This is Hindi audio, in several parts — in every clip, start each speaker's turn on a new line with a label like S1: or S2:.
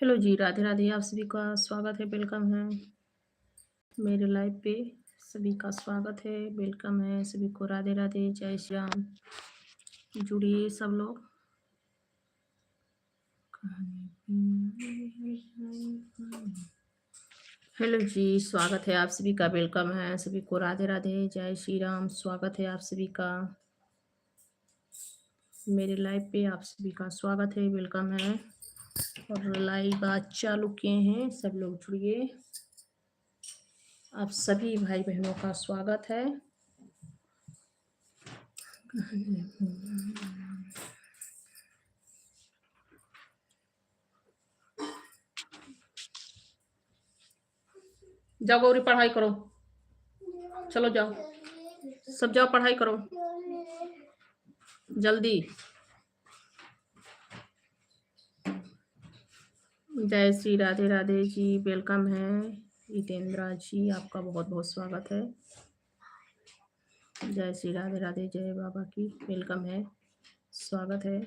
S1: हेलो जी, राधे राधे। आप सभी का स्वागत है, वेलकम है मेरे लाइव पे। सभी का स्वागत है, वेलकम है सभी को। राधे राधे, जय श्री राम। जुड़िए सब लोग। हेलो जी, स्वागत है आप सभी का, वेलकम है सभी को। राधे राधे, जय श्री राम। स्वागत है आप सभी का मेरे लाइव पे। आप सभी का स्वागत है, वेलकम है। और लाइव आज चालू किए हैं, सब लोग जुड़िए। आप सभी भाई बहनों का स्वागत है। जाओ गौरी, पढ़ाई करो। चलो जाओ, सब जाओ पढ़ाई करो जल्दी। जय श्री राधे राधे जी, वेलकम है जितेंद्रा जी, आपका बहुत बहुत स्वागत है। जय श्री राधे राधे, जय बाबा की, वेलकम है, स्वागत है।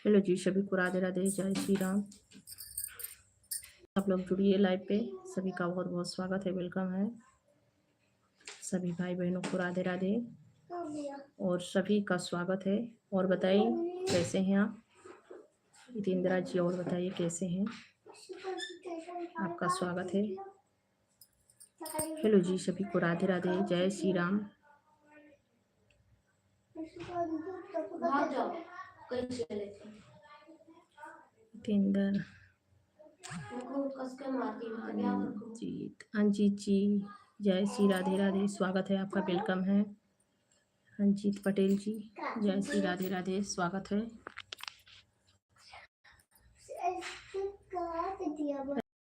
S1: हेलो जी, सभी को राधे राधे, जय श्री राम। आप लोग जुड़िए लाइव पे, सभी का बहुत बहुत स्वागत है, वेलकम है। सभी भाई बहनों को राधे राधे और सभी का स्वागत है। और बताइए कैसे हैं आप जितेंद्रा जी, और बताइए कैसे हैं, आपका स्वागत है। हेलो जी, सभी को राधे राधे, जय श्री राम। जितेंद्र, अंजीत जी, जय श्री राधे राधे, स्वागत है आपका, वेलकम है। अंजीत पटेल जी, जय श्री राधे राधे, स्वागत है।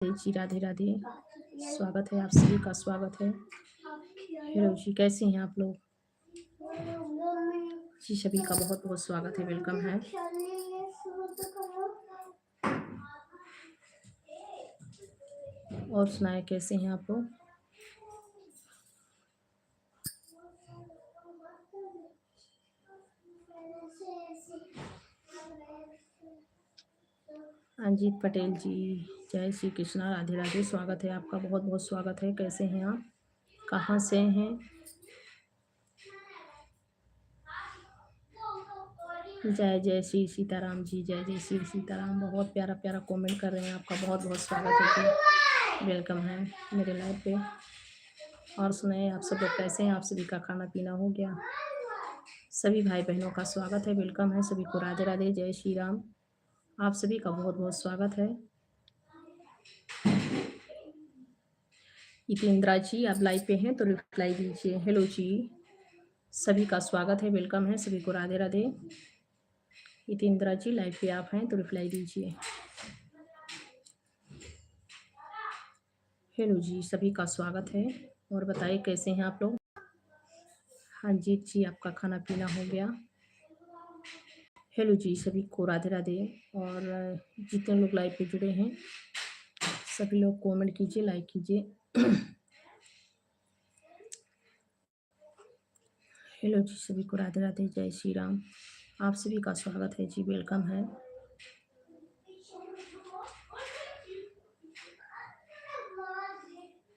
S1: जी राधे राधे, स्वागत है आप सभी का, स्वागत है। हेलो जी, कैसे हैं आप लोग जी? सभी का बहुत बहुत स्वागत है, वेलकम है। और सुनाए कैसे हैं आप लोग? अंजीत पटेल जी, जय श्री कृष्णा, राधे राधे, स्वागत है आपका, बहुत बहुत स्वागत है। कैसे हैं आप, कहाँ से हैं? जय जय श्री सीताराम जी, जय जय श्री सीताराम। बहुत प्यारा प्यारा कमेंट कर रहे हैं, आपका बहुत बहुत स्वागत है जी, वेलकम है मेरे लाइव पे। और सुनाए आप सब लोग कैसे हैं? आप सभी का खाना पीना हो गया? सभी भाई बहनों का स्वागत है, वेलकम है सभी को, राधे राधे, जय श्री राम। आप सभी का बहुत बहुत स्वागत है। जितेंद्रा जी, आप लाइव पे हैं तो रिप्लाई दीजिए। हेलो जी, सभी का स्वागत है, वेलकम है सभी को, राधे राधे। जितेंद्रा जी, लाइव पे आप हैं तो रिप्लाई दीजिए। हेलो जी, सभी का स्वागत है। और बताइए कैसे हैं आप लोग? हाँ जी, आपका खाना पीना हो गया? हेलो जी, सभी को राधे राधे। और जितने लोग लाइव पे जुड़े हैं सभी लोग कमेंट कीजिए, लाइक कीजिए। हेलो जी, सभी को राधे राधे, जय श्री राम। आप सभी का स्वागत है जी, वेलकम है।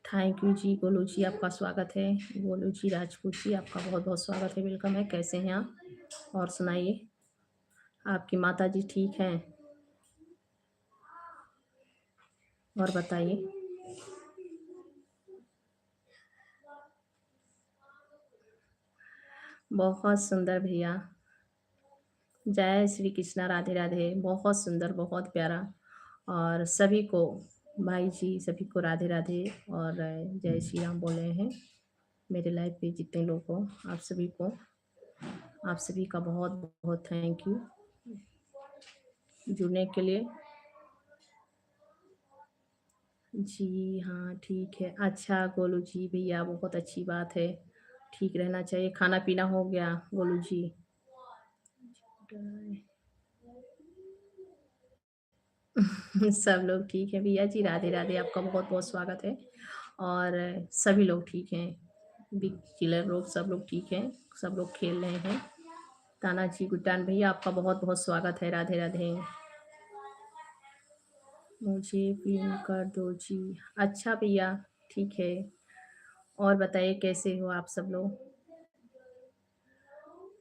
S1: थैंक यू जी, गोलू जी, आपका स्वागत है। गोलू जी राजपूत जी, आपका बहुत बहुत स्वागत है, वेलकम है। कैसे हैं आप? और सुनाइए, आपकी माता जी ठीक हैं? और बताइए। बहुत सुंदर भैया, जय श्री कृष्णा, राधे राधे। बहुत सुंदर, बहुत प्यारा। और सभी को, भाई जी सभी को राधे राधे और जय श्री राम बोल रहे हैं। मेरे लाइफ पे जितने लोग हो, आप सभी का बहुत बहुत थैंक यू जुड़ने के लिए। जी हाँ, ठीक है। अच्छा गोलू जी, भैया बहुत अच्छी बात है, ठीक रहना चाहिए। खाना पीना हो गया गोलू जी? सब लोग ठीक है भैया जी, राधे राधे। आपका बहुत बहुत स्वागत है। और सभी लोग ठीक हैं, बिग किलर लोग सब लोग ठीक हैं, सब लोग खेल रहे हैं। ताना जी गुड्डान भैया, आपका बहुत बहुत स्वागत है, राधे राधे। मुझे पिन कर दो जी। अच्छा भैया, ठीक है। और बताइए कैसे हो आप सब लोग?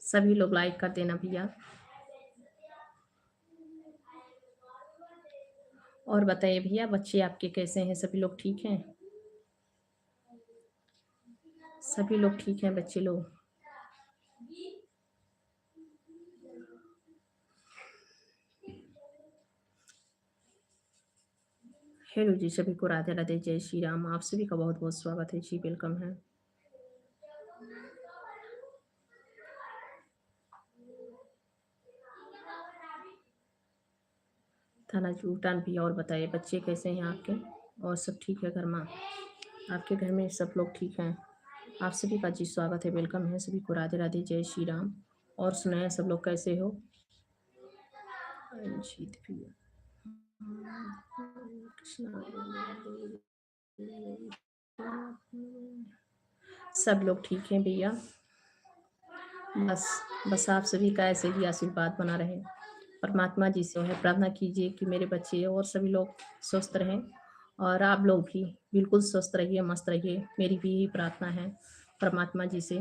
S1: सभी लोग लाइक कर देना भैया। और बताइए भैया, बच्चे आपके कैसे हैं? सभी लोग ठीक हैं? सभी लोग ठीक हैं बच्चे लोग? हेलो जी, सभी को राधे राधे, जय श्री राम। आप सभी का बहुत बहुत स्वागत है जी, वेलकम है। थाना जी भूटान भैया, और बताइए बच्चे कैसे हैं आपके? और सब ठीक है घर में? आपके घर में सब लोग ठीक हैं? आप सभी का जी स्वागत है, वेलकम है। सभी को राधे राधे, जय श्री राम। और सुनाए सब लोग कैसे हो? रंजीत भैया, कृष्णा, सब लोग ठीक हैं भैया। बस बस आप सभी का ऐसे ही आशीर्वाद बना रहे। परमात्मा जी से है प्रार्थना कीजिए कि मेरे बच्चे और सभी लोग स्वस्थ रहें, और आप लोग भी बिल्कुल स्वस्थ रहिए, मस्त रहिए, मेरी भी यही प्रार्थना है परमात्मा जी से।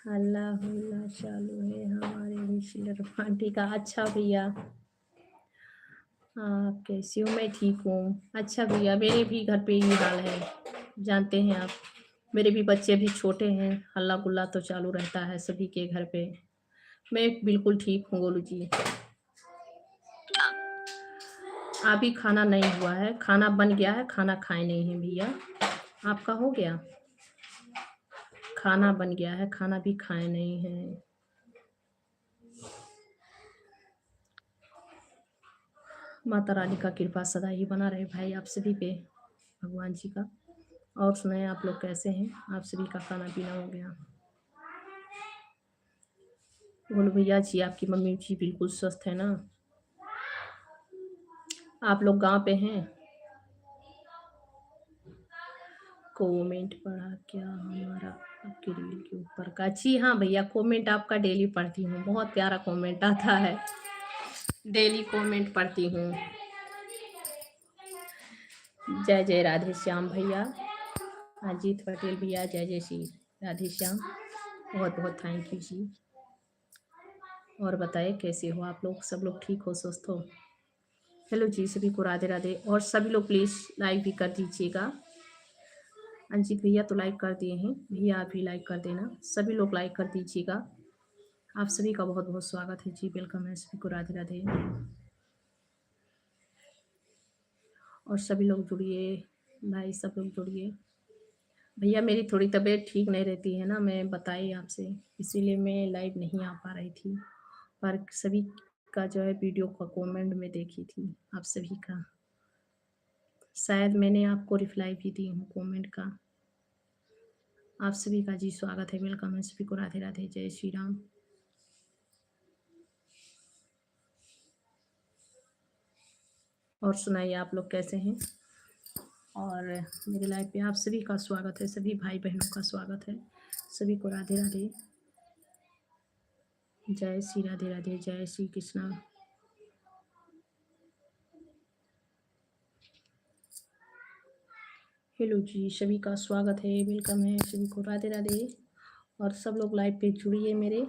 S1: हल्ला हुल्ला चालू है हमारे रिश्तेदार पार्टी का। अच्छा भैया, आप कैसी हो? मैं ठीक हूँ। अच्छा भैया, मेरे भी घर पे ये हाल है, जानते हैं आप। मेरे भी बच्चे भी छोटे हैं, हल्ला गुल्ला तो चालू रहता है सभी के घर पे। मैं बिल्कुल ठीक हूँ गोलू जी। अभी खाना नहीं हुआ है, खाना बन गया है, खाना खाए नहीं है भैया। आपका हो गया? खाना बन गया है, खाना भी खाए नहीं है। माता रानी का कृपा सदा ही बना रहे भाई आप सभी पे, भगवान जी का। और सुनाए आप लोग कैसे हैं? आप सभी का खाना पीना हो गया? बोलो भैया जी, आपकी मम्मी जी बिल्कुल स्वस्थ है ना? आप लोग गांव पे हैं? कमेंट पढ़ा क्या हमारा आपके रील के ऊपर का? जी हाँ भैया, कमेंट आपका डेली पढ़ती हूँ, बहुत प्यारा कमेंट आता है, डेली कमेंट पढ़ती हूँ। जय जय राधे श्याम भैया, अजीत पटेल भैया, जय जय श्री राधे श्याम, बहुत बहुत थैंक यू जी। और बताए कैसे हो आप लोग? सब लोग ठीक हो, स्वस्थ हो? हेलो जी, सभी को राधे राधे। और सभी लोग प्लीज़ लाइक भी कर दीजिएगा। अंजित भैया तो लाइक कर दिए हैं, भैया आप भी लाइक कर देना, सभी लोग लाइक कर दीजिएगा। आप सभी का बहुत बहुत स्वागत है जी, वेलकम है, सभी को राधे राधे। और सभी लोग जुड़िए भाई, सब लोग जुड़िए। भैया मेरी थोड़ी तबीयत ठीक नहीं रहती है ना, मैं बताई आपसे, इसीलिए मैं लाइव नहीं आ पा रही थी। पर सभी का जो है वीडियो का कमेंट में देखी थी, आप सभी का शायद मैंने आपको रिप्लाई भी दी हूँ कमेंट का। आप सभी का जी स्वागत है, वेलकम है, सभी को राधे राधे, जय श्री राम। और सुनाइए आप लोग कैसे हैं? और मेरे लाइफ पे आप सभी का स्वागत है, सभी भाई बहनों का स्वागत है, सभी को राधे राधे, जय श्री राधे राधे, जय श्री कृष्णा। हेलो जी, सभी का स्वागत है, वेलकम है, सभी को राधे राधे। और सब लोग लाइव पे जुड़िए मेरे,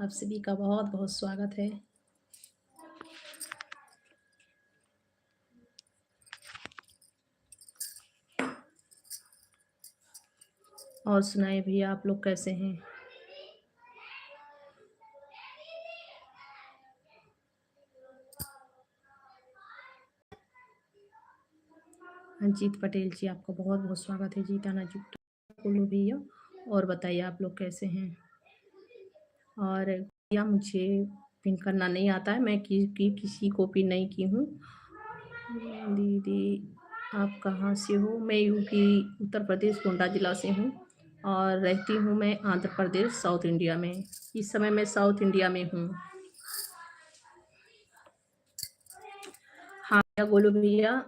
S1: आप सभी का बहुत बहुत स्वागत है। और सुनाइए भैया, आप लोग कैसे हैं? अंजित पटेल जी, आपका बहुत बहुत स्वागत है जी। ताना जी बोलो भैया, और बताइए आप लोग कैसे हैं? और भैया, मुझे पिन करना नहीं आता है, मैं किसी को पिन नहीं की हूँ। दीदी, आप कहाँ से हो? मैं यूपी उत्तर प्रदेश गोंडा जिला से हूँ, और रहती हूँ मैं आंध्र प्रदेश साउथ इंडिया में। इस समय मैं साउथ इंडिया में हूँ। हाँ भैया, बोलो भैया।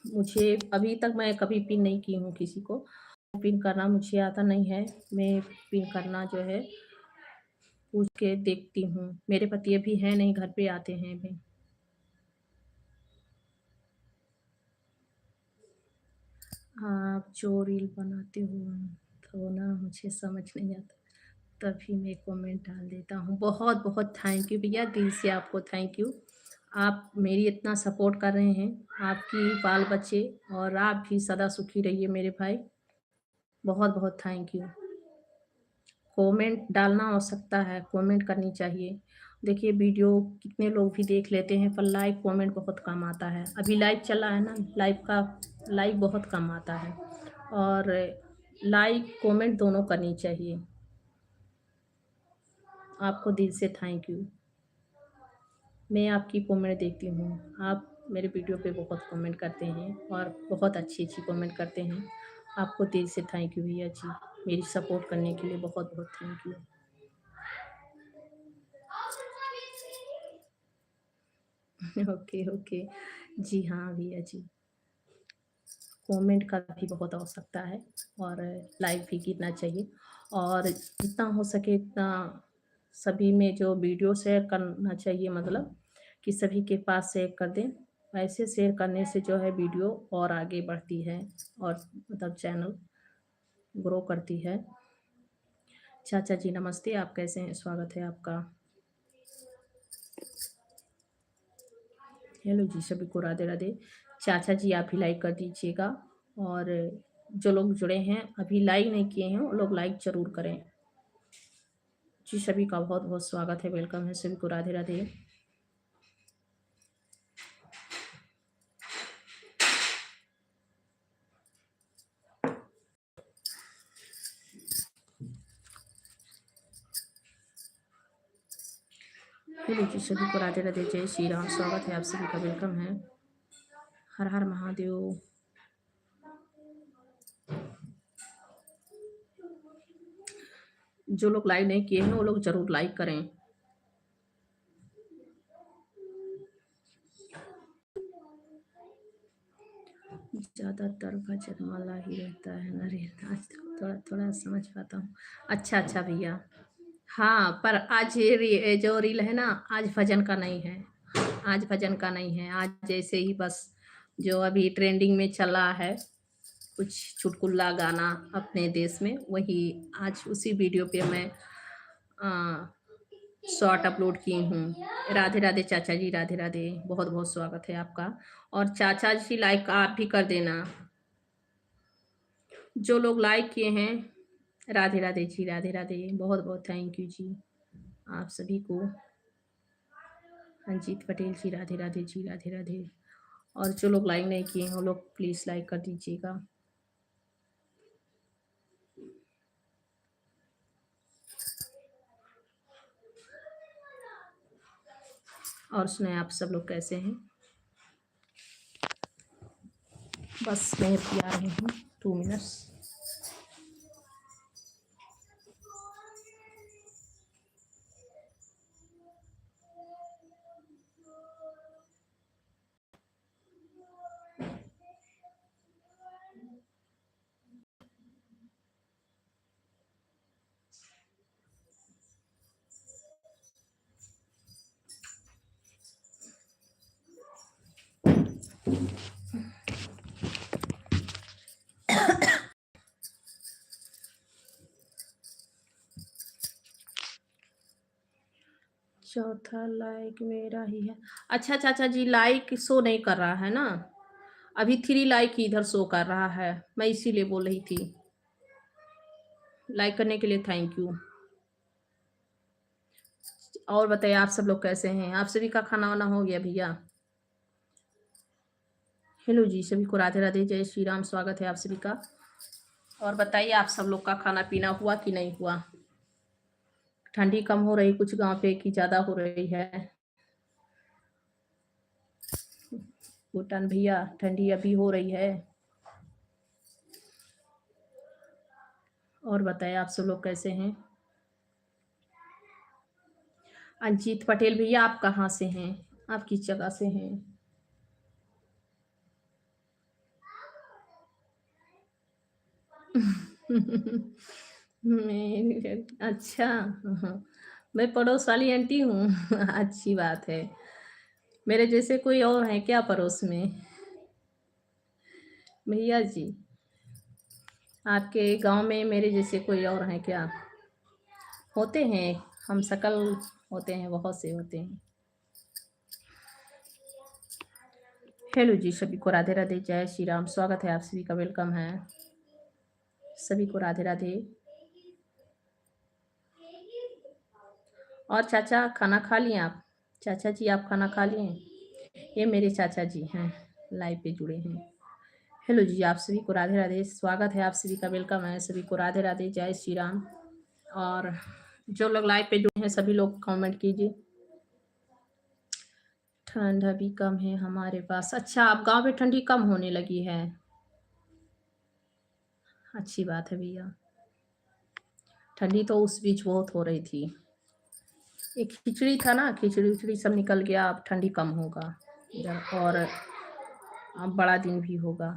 S1: मुझे अभी तक मैं कभी पिन नहीं की हूँ किसी को। पिन करना मुझे आता नहीं है। मैं पिन करना जो है पूछ के देखती हूँ। मेरे पति अभी हैं नहीं, घर पे आते हैं अभी। आप जो रील बनाते हो तो ना मुझे समझ नहीं आता, तभी मैं कमेंट डाल देता हूँ। बहुत बहुत थैंक यू भैया, दिल से आपको थैंक यू। आप मेरी इतना सपोर्ट कर रहे हैं, आपकी बाल बच्चे, और आप भी सदा सुखी रहिए मेरे भाई। बहुत बहुत थैंक यू। कमेंट डालना आवश्यकता है, कमेंट करनी चाहिए। देखिए, वीडियो कितने लोग भी देख लेते हैं, पर लाइक कमेंट बहुत कम आता है। अभी लाइव चला है ना, लाइक बहुत कम आता है। और लाइक कमेंट दोनों करनी चाहिए। आपको दिल से थैंक यू। मैं आपकी कमेंट देखती हूँ। आप मेरे वीडियो पे बहुत कमेंट करते हैं, और बहुत अच्छी अच्छी कमेंट करते हैं। आपको दिल से थैंक यू भैया जी, मेरी सपोर्ट करने के लिए बहुत बहुत थैंक यू। Okay okay. जी हाँ भैया जी, कमेंट का भी बहुत आवश्यकता है, और लाइक भी गिरना चाहिए। और जितना हो सके इतना सभी में जो वीडियो शेयर करना चाहिए, मतलब कि सभी के पास शेयर कर दें। ऐसे शेयर करने से जो है वीडियो और आगे बढ़ती है, और मतलब चैनल ग्रो करती है। चाचा जी नमस्ते, आप कैसे हैं? स्वागत है आपका। हेलो जी, सभी को राधे राधे। चाचा जी आप भी लाइक कर दीजिएगा, और जो लोग जुड़े हैं अभी लाइक नहीं किए हैं वो लोग लाइक जरूर करें जी। सभी का बहुत बहुत स्वागत है, वेलकम है, सभी को राधे राधे। हेलो जी, सभी को राधे राधे, जय श्री राम। स्वागत है आप सभी का, वेलकम है। हर हर महादेव। जो लोग लाइक नहीं किए हैं वो लोग जरूर लाइक करें। ज़्यादातर भजनवाला ही रहता है ना रील, आज थोड़ा थोड़ा समझ पाता हूँ। अच्छा अच्छा भैया। हाँ, पर आज ये जो रील है ना, आज भजन का नहीं है। आज भजन का नहीं है, आज जैसे ही बस जो अभी ट्रेंडिंग में चला है कुछ चुटकुला गाना अपने देश में, वही आज उसी वीडियो पे मैं शॉर्ट अपलोड की हूँ। राधे राधे चाचा जी, राधे राधे, बहुत बहुत स्वागत है आपका। और चाचा जी लाइक आप भी कर देना, जो लोग लाइक किए हैं। राधे राधे जी, राधे राधे, बहुत बहुत थैंक यू जी आप सभी को। अंजित पटेल जी, राधे राधे जी, राधे राधे। और जो लोग लाइक नहीं किए हैं वो लोग प्लीज़ लाइक कर दीजिएगा। और सुनाए आप सब लोग कैसे हैं? बस मैं अभी आ रही हूँ, 2 मिनट्स। चौथा लाइक मेरा ही है। अच्छा चाचा जी, लाइक शो नहीं कर रहा है ना? अभी 3 लाइक ही इधर शो कर रहा है, मैं इसीलिए बोल रही थी। लाइक करने के लिए थैंक यू। और बताइए आप सब लोग कैसे हैं? आप सभी का खाना वाना हो गया भैया? हेलो जी, सभी को राधे राधे, जय श्री राम, स्वागत है आप सभी का। और बताइए आप सब लोग का खाना पीना हुआ कि नहीं हुआ? ठंडी कम हो रही कुछ गांव पे कि ज्यादा हो रही है? भूटान भैया, ठंडी अभी हो रही है? और बताइए आप सब लोग कैसे हैं? अंजीत पटेल भैया, आप कहाँ से हैं? आप किस जगह से हैं? अच्छा। हाँ, मैं पड़ोस वाली आंटी हूँ। अच्छी बात है। मेरे जैसे कोई और है क्या पड़ोस में? भैया जी, आपके गांव में मेरे जैसे कोई और है क्या? होते हैं, हम शकल होते हैं, बहुत से होते हैं। हेलो जी, सभी को राधे राधे, जय श्री राम, स्वागत है आप सभी का, वेलकम है सभी को, राधे राधे। और चाचा खाना खा लिए आप? चाचा जी आप खाना खा लिए? ये मेरे चाचा जी हैं, लाइव पे जुड़े हैं। हेलो जी, आप सभी को राधे राधे, स्वागत है आप सभी का, वेलकम है सभी को, राधे राधे, जय श्री राम। और जो लोग लाइव पे जुड़े हैं सभी लोग कमेंट कीजिए। ठंड अभी कम है हमारे पास। अच्छा, आप गांव में ठंडी कम होने लगी है? अच्छी बात है भैया। ठंडी तो उस बीच बहुत हो रही थी। एक खिचड़ी था ना, खिचड़ी उचड़ी सब निकल गया, अब ठंडी कम होगा इधर, और अब बड़ा दिन भी होगा।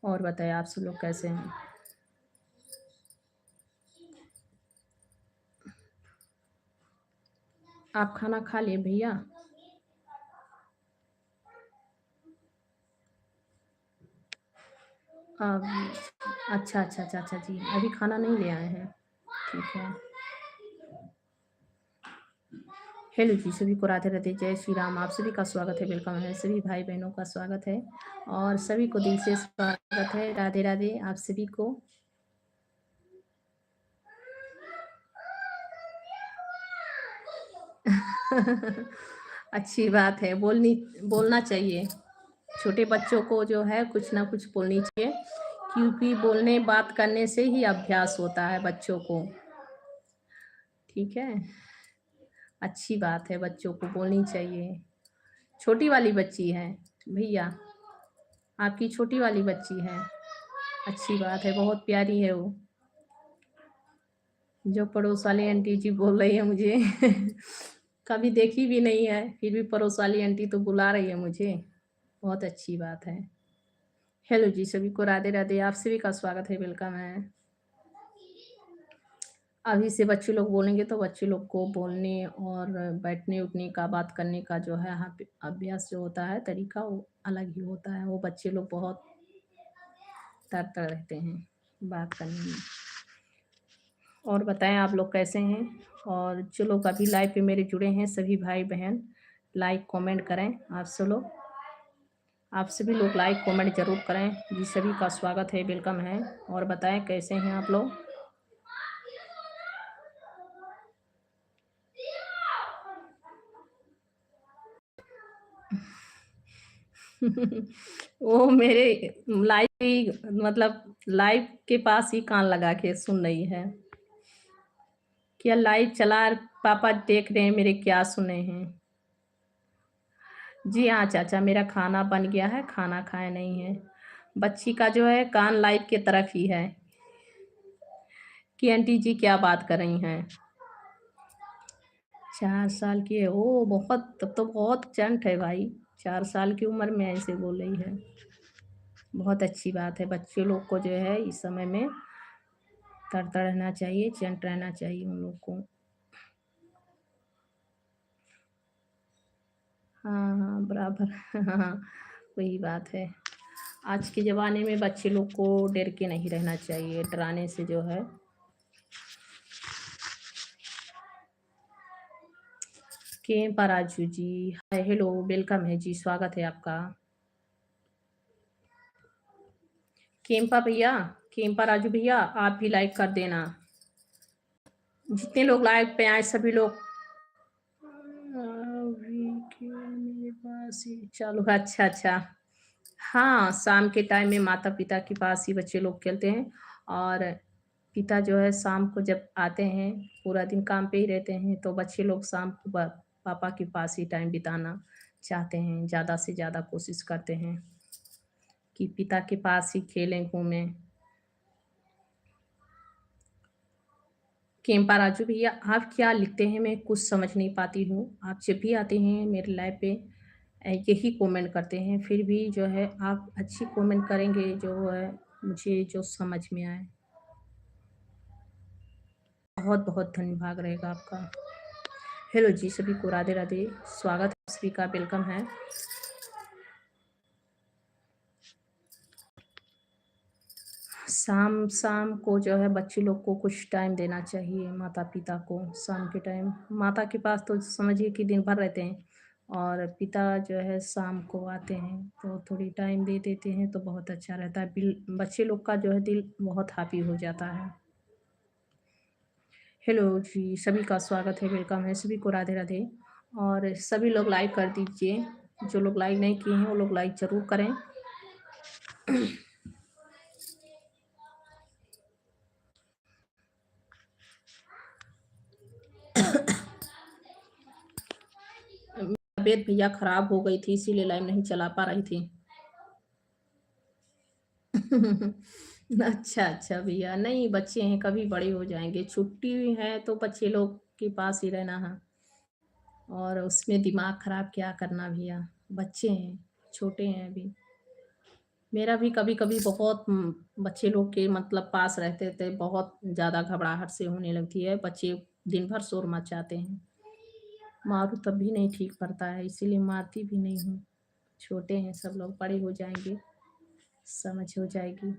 S1: और बताइए आप सब लोग कैसे हैं? आप खाना खा लिए भैया? अब अच्छा अच्छा अच्छा अच्छा जी, अभी खाना नहीं ले आए हैं, ठीक है। हेलो जी, सभी को राधे राधे, जय श्री राम, आप सभी का स्वागत है, वेलकम है सभी भाई बहनों का, स्वागत है और सभी को दिल से स्वागत है, राधे राधे आप सभी को। अच्छी बात है, बोलना चाहिए। छोटे बच्चों को जो है कुछ ना कुछ बोलनी चाहिए, क्योंकि बोलने बात करने से ही अभ्यास होता है बच्चों को। ठीक है, अच्छी बात है, बच्चों को बोलनी चाहिए। छोटी वाली बच्ची है भैया, आपकी छोटी वाली बच्ची है? अच्छी बात है, बहुत प्यारी है वो। जो पड़ोस वाली आंटी जी बोल रही है मुझे। कभी देखी भी नहीं है, फिर भी पड़ोस वाली आंटी तो बुला रही है मुझे, बहुत अच्छी बात है। हेलो जी, सभी को राधे राधे, आप सभी का स्वागत है, वेलकम है। अभी से बच्चे लोग बोलेंगे तो बच्चे लोग को बोलने और बैठने उठने का, बात करने का जो है अभ्यास जो होता है, तरीका वो अलग ही होता है। वो बच्चे लोग बहुत तरतर रहते हैं बात करने में। और बताएं आप लोग कैसे हैं? और जो लोग अभी लाइव पे मेरे जुड़े हैं सभी भाई बहन, लाइक कमेंट करें। आप सभी लोग लाइक कमेंट जरूर करें जी, सभी का स्वागत है, वेलकम है। और बताएं कैसे हैं आप लोग? वो मेरे लाइव, मतलब लाइव के पास ही कान लगा के सुन रही है। क्या लाइव चला, पापा देख रहे हैं मेरे, क्या सुने हैं? जी हाँ चाचा, मेरा खाना बन गया है, खाना खाया नहीं है। बच्ची का जो है कान लाइट के तरफ ही है कि आंटी जी क्या बात कर रही हैं। 4 साल की है? ओ बहुत, तब तो बहुत चंट है भाई, 4 साल की उम्र में ऐसे बोल रही है। बहुत अच्छी बात है, बच्चे लोग को जो है इस समय में तरता रहना चाहिए, चंट रहना चाहिए उन लोग को। हाँ हाँ बराबर। हाँ, वही बात है। आज के ज़माने में बच्चे लोग को डर के नहीं रहना चाहिए, डराने से जो है। के पराजू जी, हाय हेलो, वेलकम है जी, स्वागत है आपका। केम्पा भैया, केम्पा राजू भैया, आप भी लाइक कर देना। जितने लोग लाइव पे आए सभी लोग अभी के मेरे पास ही चलो। अच्छा अच्छा, हाँ शाम के टाइम में माता पिता के पास ही बच्चे लोग खेलते हैं। और पिता जो है शाम को जब आते हैं, पूरा दिन काम पे ही रहते हैं, तो बच्चे लोग शाम को पापा के पास ही टाइम बिताना चाहते हैं, ज़्यादा से ज़्यादा कोशिश करते हैं कि पिता के पास ही खेलें घूमें। केम्पा राजू भैया, आप क्या लिखते हैं मैं कुछ समझ नहीं पाती हूँ। आप जब भी आते हैं मेरे लाइव पे यही कमेंट करते हैं, फिर भी जो है आप अच्छी कमेंट करेंगे जो है मुझे जो समझ में आए। बहुत बहुत धन्यवाद रहेगा आपका। हेलो जी, सभी को राधे राधे, स्वागत है सभी का, वेलकम है। शाम शाम को जो है बच्चे लोग को कुछ टाइम देना चाहिए, माता पिता को शाम के टाइम। माता के पास तो समझिए कि दिन भर रहते हैं, और पिता जो है शाम को आते हैं तो थोड़ी टाइम दे देते हैं तो बहुत अच्छा रहता है। बच्चे लोग का जो है दिल बहुत हैप्पी हो जाता है। हेलो जी, सभी का स्वागत है, वेलकम है सभी को, राधे राधे। और सभी लोग लाइक कर दीजिए, जो लोग लाइक नहीं किए हैं वो लोग लाइक ज़रूर करें। तबीयत भैया खराब हो गई थी, इसीलिए लाइव नहीं चला पा रही थी। अच्छा अच्छा भैया, नहीं बच्चे हैं कभी बड़े हो जाएंगे, छुट्टी है तो बच्चे लोग के पास ही रहना है, और उसमें दिमाग खराब क्या करना भैया, बच्चे हैं, छोटे हैं अभी। मेरा भी कभी कभी बहुत बच्चे लोग के मतलब पास रहते थे, बहुत ज़्यादा घबराहट से होने लगती है, बच्चे दिन भर शोर मचाते हैं। मारूं तब भी नहीं ठीक पड़ता है, इसीलिए मारती भी नहीं हूँ। छोटे हैं सब लोग, बड़े हो जाएंगे, समझ हो जाएगी।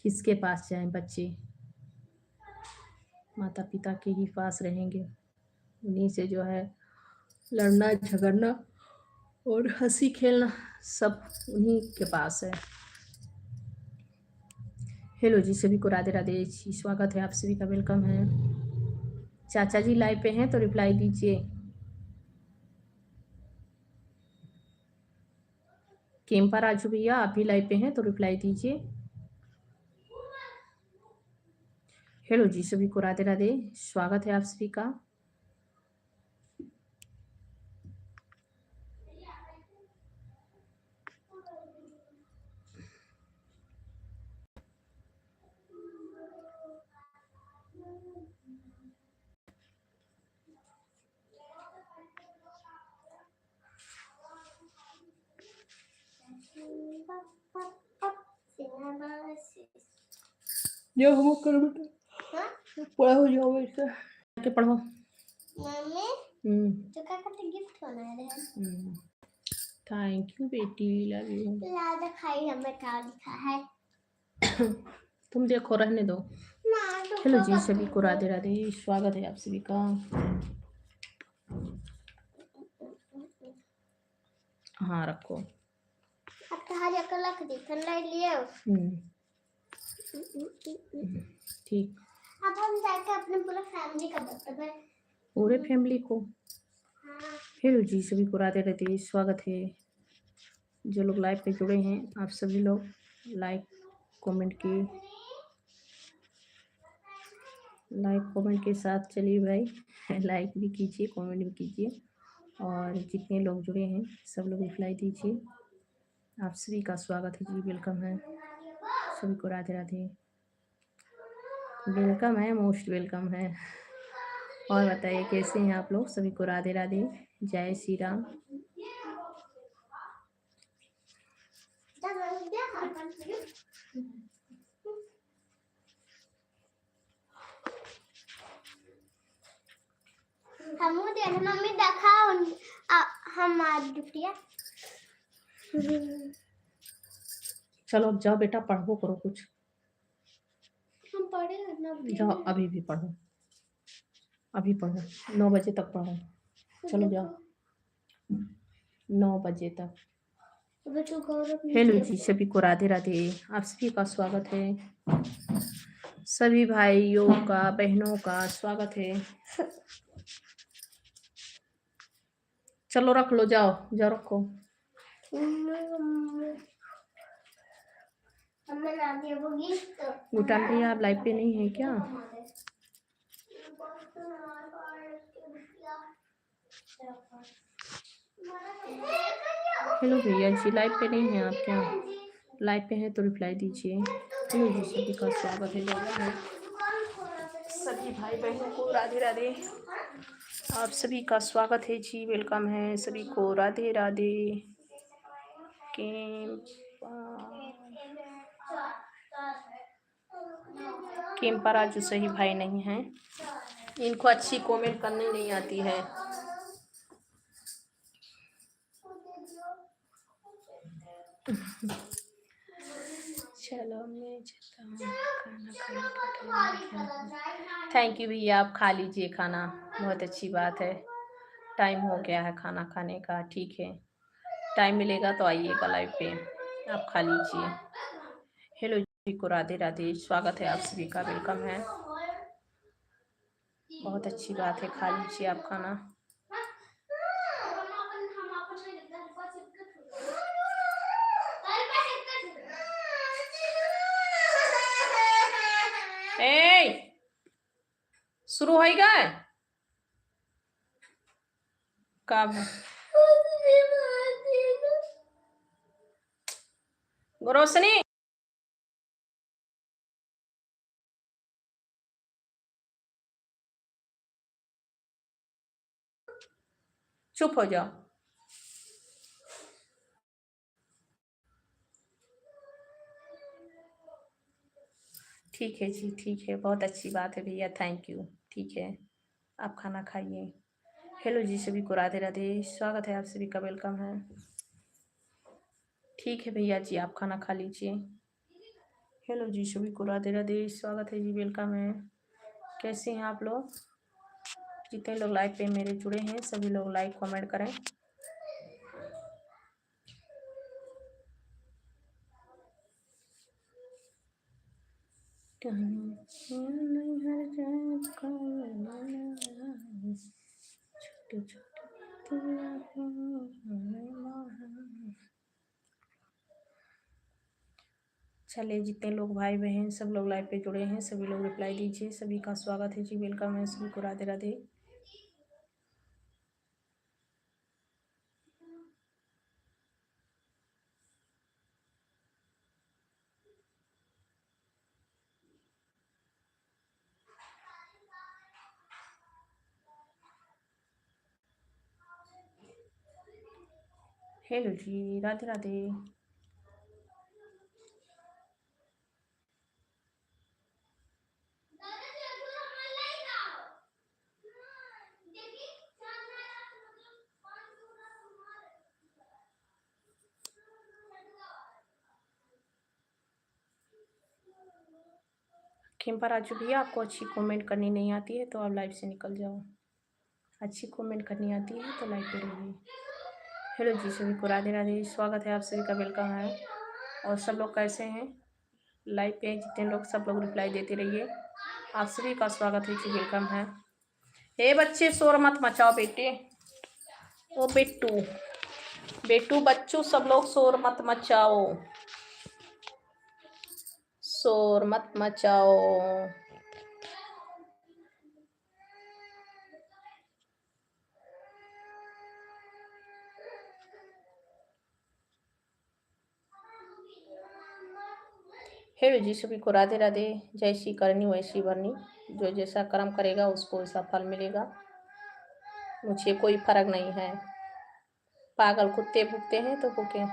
S1: किसके पास जाएं बच्चे, माता पिता के ही पास रहेंगे, उन्हीं से जो है लड़ना झगड़ना और हंसी खेलना सब उन्हीं के पास है। हेलो जी, सभी को राधे राधे जी, स्वागत है आप सभी का, वेलकम है। चाचा जी लाइव पे हैं तो रिप्लाई दीजिए। केम्पा राजू भैया, आप भी लाइव पे हैं तो रिप्लाई दीजिए। हेलो जी, सभी को राधे राधे, स्वागत है आप सभी का। जो हम करो बेटा, पढ़ा हो जाओ बेटा के पढ़ो। मम्मी तो क्या करते, गिफ्ट बना रहे हैं। थैंक यू बेटी, लव यू। लादा खाई हमें क्या लिखा है। तुम देखो, रहने दो। हेलो जी, सभी को राधे राधे, स्वागत है आप सभी का। हाँ रखो, अब तो रख दी लिए। ठीक, अब हम जाके अपने पूरे फैमिली का बताते हैं, पूरे फैमिली को। हाँ। हेलो जी, सभी को राधे राधे, स्वागत है। जो लोग लाइव पे जुड़े हैं आप सभी लोग लाइक कमेंट के साथ चलिए भाई, लाइक भी कीजिए, कमेंट भी कीजिए, और जितने लोग जुड़े हैं सब लोग रिप्लाई दीजिए। आप सभी का स्वागत है जी, वेलकम है सभी को, राधे राधे, वेलकम है, मोस्ट वेलकम है। और बताइए कैसे हैं आप लोग, सभी को राधे राधे, जय श्री राम। मम्मी देखा हम चलो अब जाओ बेटा, पढ़ो करो कुछ, हम पढ़े ना, जाओ अभी भी पढ़ो, अभी पढ़ो, 9 बजे तक पढ़ो, चलो जाओ 9 बजे तक। हेलो जी, सभी को राधे राधे। आप सभी का स्वागत है। सभी भाइयों का, बहनों का स्वागत है। चलो रख लो, जाओ जाओ रखो। गुटान भैया आप लाइव पे नहीं है क्या? हेलो भैया जी, लाइव पे नहीं है आप क्या? लाइव पे है तो रिप्लाई दीजिए। हेलो जी, सभी का स्वागत है। सभी भाई बहनों को राधे राधे। आप सभी का स्वागत है जी, वेलकम है सभी को, राधे राधे। केम्परा जो सही भाई नहीं है, इनको अच्छी कमेंट करनी नहीं आती है। चलो मैं थैंक यू भैया, आप खा लीजिए खाना, बहुत अच्छी बात है। टाइम हो गया है खाना खाने का, ठीक है। टाइम मिलेगा तो आइएगा लाइव पे, आप खा लीजिए। हेलो जी को राधे राधे, स्वागत है आप सभी का, वेलकम है। बहुत अच्छी बात है, खा लीजिए आप खाना। शुरू हो गए कब? रोशनी चुप हो जाओ। ठीक है जी, ठीक है, बहुत अच्छी बात है भैया, थैंक यू। ठीक है, आप खाना खाइए। हेलो जी, सभी को राधे राधे, स्वागत है आप सभी का, वेलकम है। ठीक है भैया जी, आप खाना खा लीजिए। हेलो जी, सभी को राधे राधे, स्वागत है जी, वेलकम है। कैसे हैं आप लोग? जितने लोग लाइव पे मेरे जुड़े हैं सभी लोग लाइक कमेंट करें। चलिए, जितने लोग भाई बहन सब लोग लाइव पे जुड़े हैं सभी लोग रिप्लाई दीजिए। सभी का स्वागत है जी, वेलकम है, सभी को राधे राधे। हेलो जी, राधे राधे। खेम्पा राजू भैया, आपको अच्छी कमेंट करनी नहीं आती है तो आप लाइव से निकल जाओ। अच्छी कमेंट करनी आती है तो लाइव पे रहिए। हेलो जी, सभी को राधे राधे, स्वागत है आप सभी का, वेलकम है। और सब लोग कैसे हैं लाइव पे? जितने लोग सब लोग रिप्लाई देते रहिए। आप सभी का स्वागत है जी, वेलकम है। हे बच्चे, शोर मत मचाओ बेटे। ओ बेटू बेटू बच्चों, सब लोग शोर मत मचाओ, शोर मत मचाओ। हेलो जी, सभी को राधे राधे। जैसी करनी वैसी भरनी, जो जैसा कर्म करेगा उसको वैसा फल मिलेगा। मुझे कोई फर्क नहीं है। पागल कुत्ते भूखते हैं तो भूखे।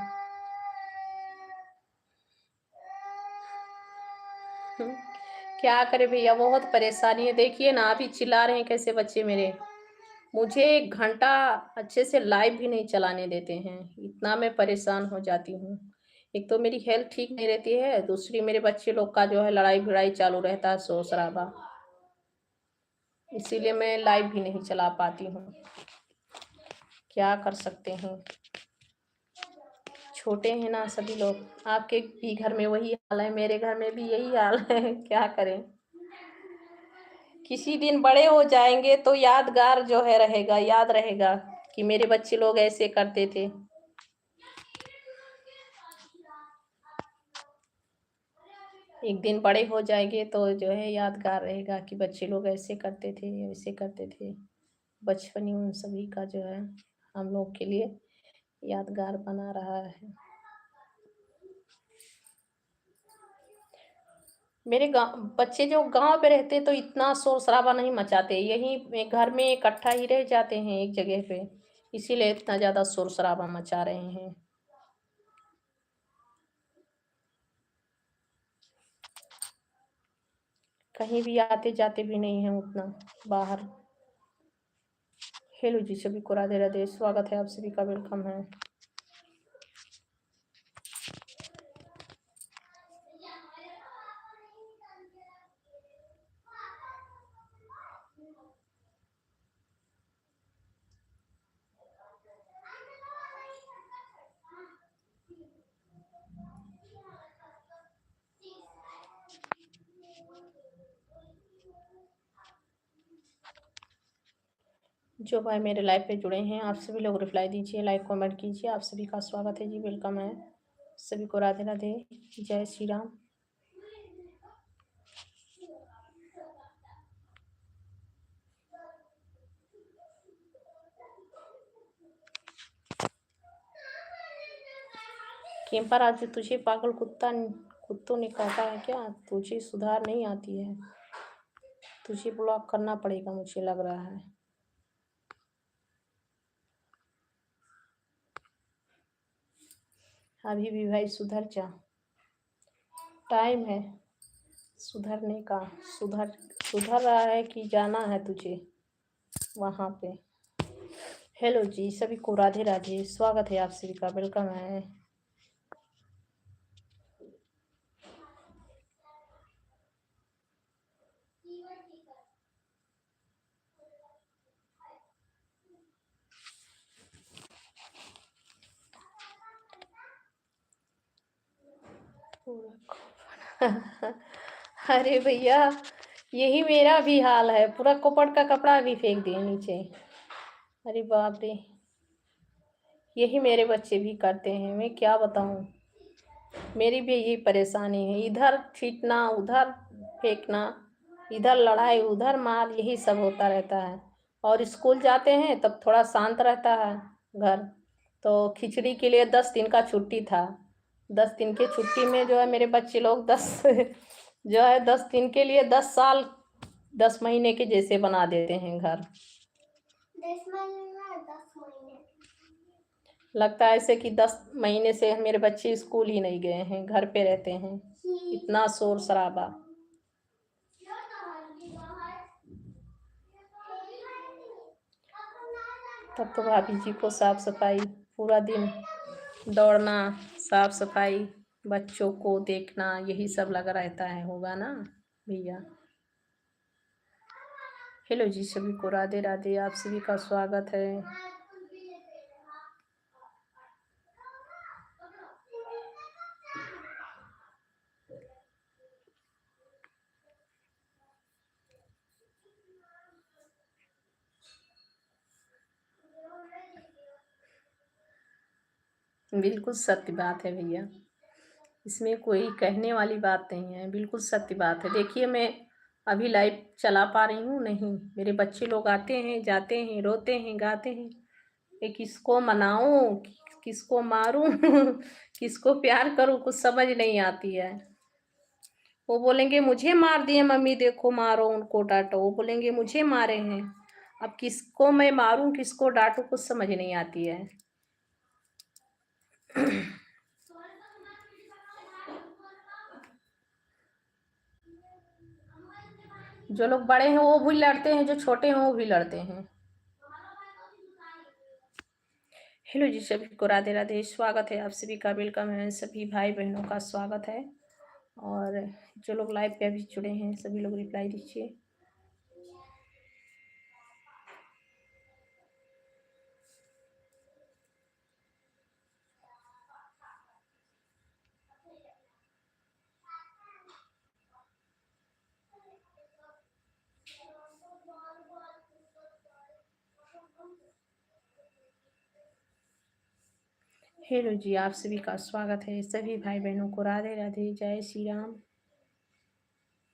S1: क्या करे भैया, बहुत परेशानी है। देखिए ना, अभी चिल्ला रहे हैं कैसे बच्चे मेरे। मुझे 1 घंटा अच्छे से लाइव भी नहीं चलाने देते हैं, इतना मैं परेशान हो जाती हूँ। एक तो मेरी हेल्थ ठीक नहीं रहती है, दूसरी मेरे बच्चे लोग का जो है लड़ाई भिड़ाई चालू रहता है, शोर शराबा, इसीलिए मैं लाइव भी नहीं चला पाती हूँ। क्या कर सकते हैं, छोटे हैं ना सभी लोग। आपके भी घर में वही हाल है, मेरे घर में भी यही हाल है। क्या करें। किसी दिन बड़े हो जाएंगे तो यादगार जो है रहेगा, याद रहेगा कि मेरे बच्चे लोग ऐसे करते थे। एक दिन बड़े हो जाएंगे तो जो है यादगार रहेगा कि बच्चे लोग ऐसे करते थे, ऐसे करते थे। बचपन ही उन सभी का जो है हम लोग के लिए यादगार बना रहा है। मेरे गाँव बच्चे जो गांव पे रहते तो इतना शोर शराबा नहीं मचाते, यहीं घर में इकट्ठा ही रह जाते हैं एक जगह पे, इसीलिए इतना ज्यादा शोर शराबा मचा रहे हैं। कहीं भी आते जाते भी नहीं है उतना बाहर। हेलो जी, सभी को राधे राधे, स्वागत है आप सभी का, वेलकम है। जो भाई मेरे लाइव पे जुड़े हैं आप सभी लोग रिप्लाई दीजिए, लाइक कमेंट कीजिए। आप सभी का स्वागत है जी, वेलकम है। सभी को राधे राधे, जय श्री राम। केम्पर आज तुझे पागल कुत्तों ने काटा है क्या? तुझे सुधार नहीं आती है, तुझे ब्लॉक करना पड़ेगा मुझे लग रहा है। अभी भी भाई सुधर जा, टाइम है सुधरने का। सुधर सुधर रहा है कि जाना है तुझे वहां पे। हेलो जी, सभी को राधे राधे, स्वागत है आप सभी का, वेलकम है। अरे भैया, यही मेरा भी हाल है, पूरा कोपड़ का कपड़ा भी फेंक दिए नीचे। अरे बाप रे, यही मेरे बच्चे भी करते हैं, मैं क्या बताऊं। मेरी भी यही परेशानी है, इधर छीटना उधर फेंकना, इधर लड़ाई उधर मार, यही सब होता रहता है। और स्कूल जाते हैं तब थोड़ा शांत रहता है घर। तो खिचड़ी के लिए 10 दिन का छुट्टी था, 10 दिन की छुट्टी में जो है मेरे बच्चे लोग 10 जो है 10 दिन के लिए 10 साल 10 महीने के जैसे बना देते हैं घर। 10 महीने लगता है ऐसे कि 10 महीने से मेरे बच्चे स्कूल ही नहीं गए हैं, घर पे रहते हैं। इतना शोर शराबा। तब तो भाभी जी को साफ सफाई, पूरा दिन दौड़ना, साफ सफाई, बच्चों को देखना, यही सब लगा रहता है, होगा ना भैया। हेलो जी, सभी को राधे राधे, आप सभी का स्वागत है। बिल्कुल सत्य बात है भैया, इसमें कोई कहने वाली बात नहीं है, बिल्कुल सत्य बात है। देखिए मैं अभी लाइव चला पा रही हूँ नहीं, मेरे बच्चे लोग आते हैं जाते हैं, रोते हैं गाते हैं, ये किसको मनाऊं, किसको मारूं किसको प्यार करूं, कुछ समझ नहीं आती है। वो बोलेंगे मुझे मार दिए मम्मी, देखो मारो उनको डांटो, वो बोलेंगे मुझे मारे हैं। अब किसको मैं मारूं किसको डांटूं, कुछ समझ नहीं आती है। जो लोग बड़े हैं वो भी लड़ते हैं, जो छोटे हैं वो भी लड़ते हैं। हेलो जी, सभी को राधे राधे, स्वागत है आप सभी का, वेलकम है। सभी भाई बहनों का स्वागत है। और जो लोग लाइव पे अभी जुड़े हैं सभी लोग रिप्लाई दीजिए। हेलो जी, आप सभी का स्वागत है। सभी भाई बहनों को राधे राधे, जय श्री राम,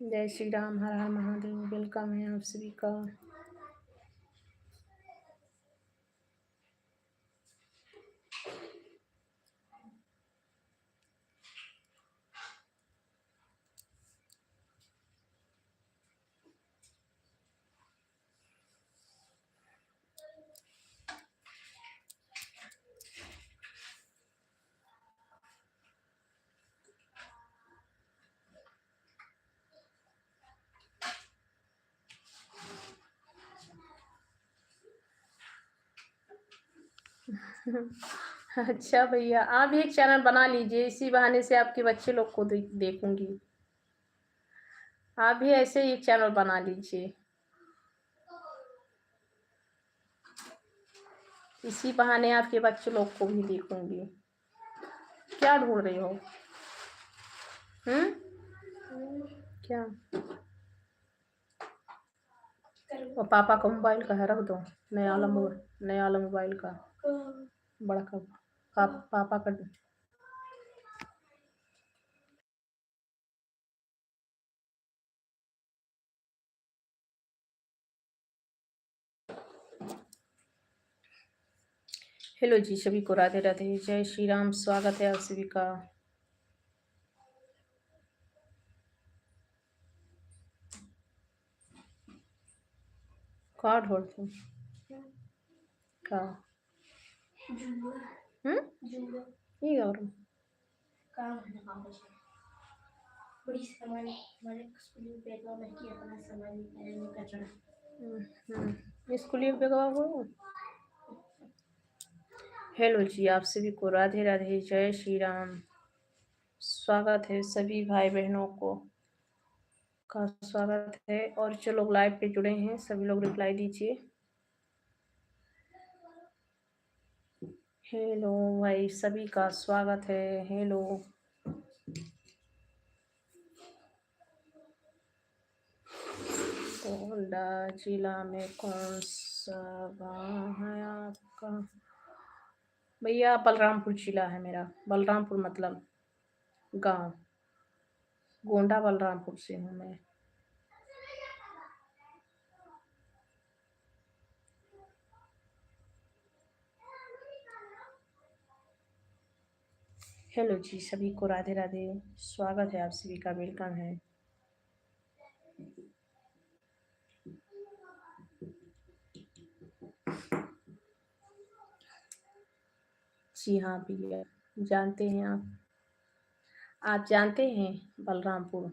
S1: जय श्री राम, हर हर महादेव। वेलकम है आप सभी का। अच्छा भैया, आप भी एक चैनल बना लीजिए, इसी बहाने से आपके बच्चे लोग को देखूंगी। आप भी ऐसे ही एक चैनल बना लीजिए, इसी बहाने आपके बच्चे लोग को भी देखूंगी। क्या ढूंढ रही हो? क्या? और पापा का मोबाइल का है, रख दो। नया वाला मोबाइल का, बड़ा का, पापा का। हेलो जी, सभी को राधे राधे, जय श्री राम। स्वागत है आप सभी का। का ढूंढते का ये और बड़ी सामान हमारे स्कूल बैग में की अपना सामान निकालने का चढ़ा स्कूल बैग वो। हेलो जी, आप सभी को राधे राधे, जय श्री राम। स्वागत है सभी भाई बहनों को का स्वागत है। और जो लोग लाइव पे जुड़े हैं सभी लोग रिप्लाई दीजिए। हेलो भाई, सभी का स्वागत है। हेलो। गोंडा जिला में कौन सा गाँव है आपका? भैया बलरामपुर जिला है मेरा। बलरामपुर मतलब गांव। गोंडा बलरामपुर से हूँ मैं। हेलो जी, सभी को राधे राधे। स्वागत है आप सभी का, वेलकम है। जी हाँ भैया, जानते हैं आप जानते हैं बलरामपुर।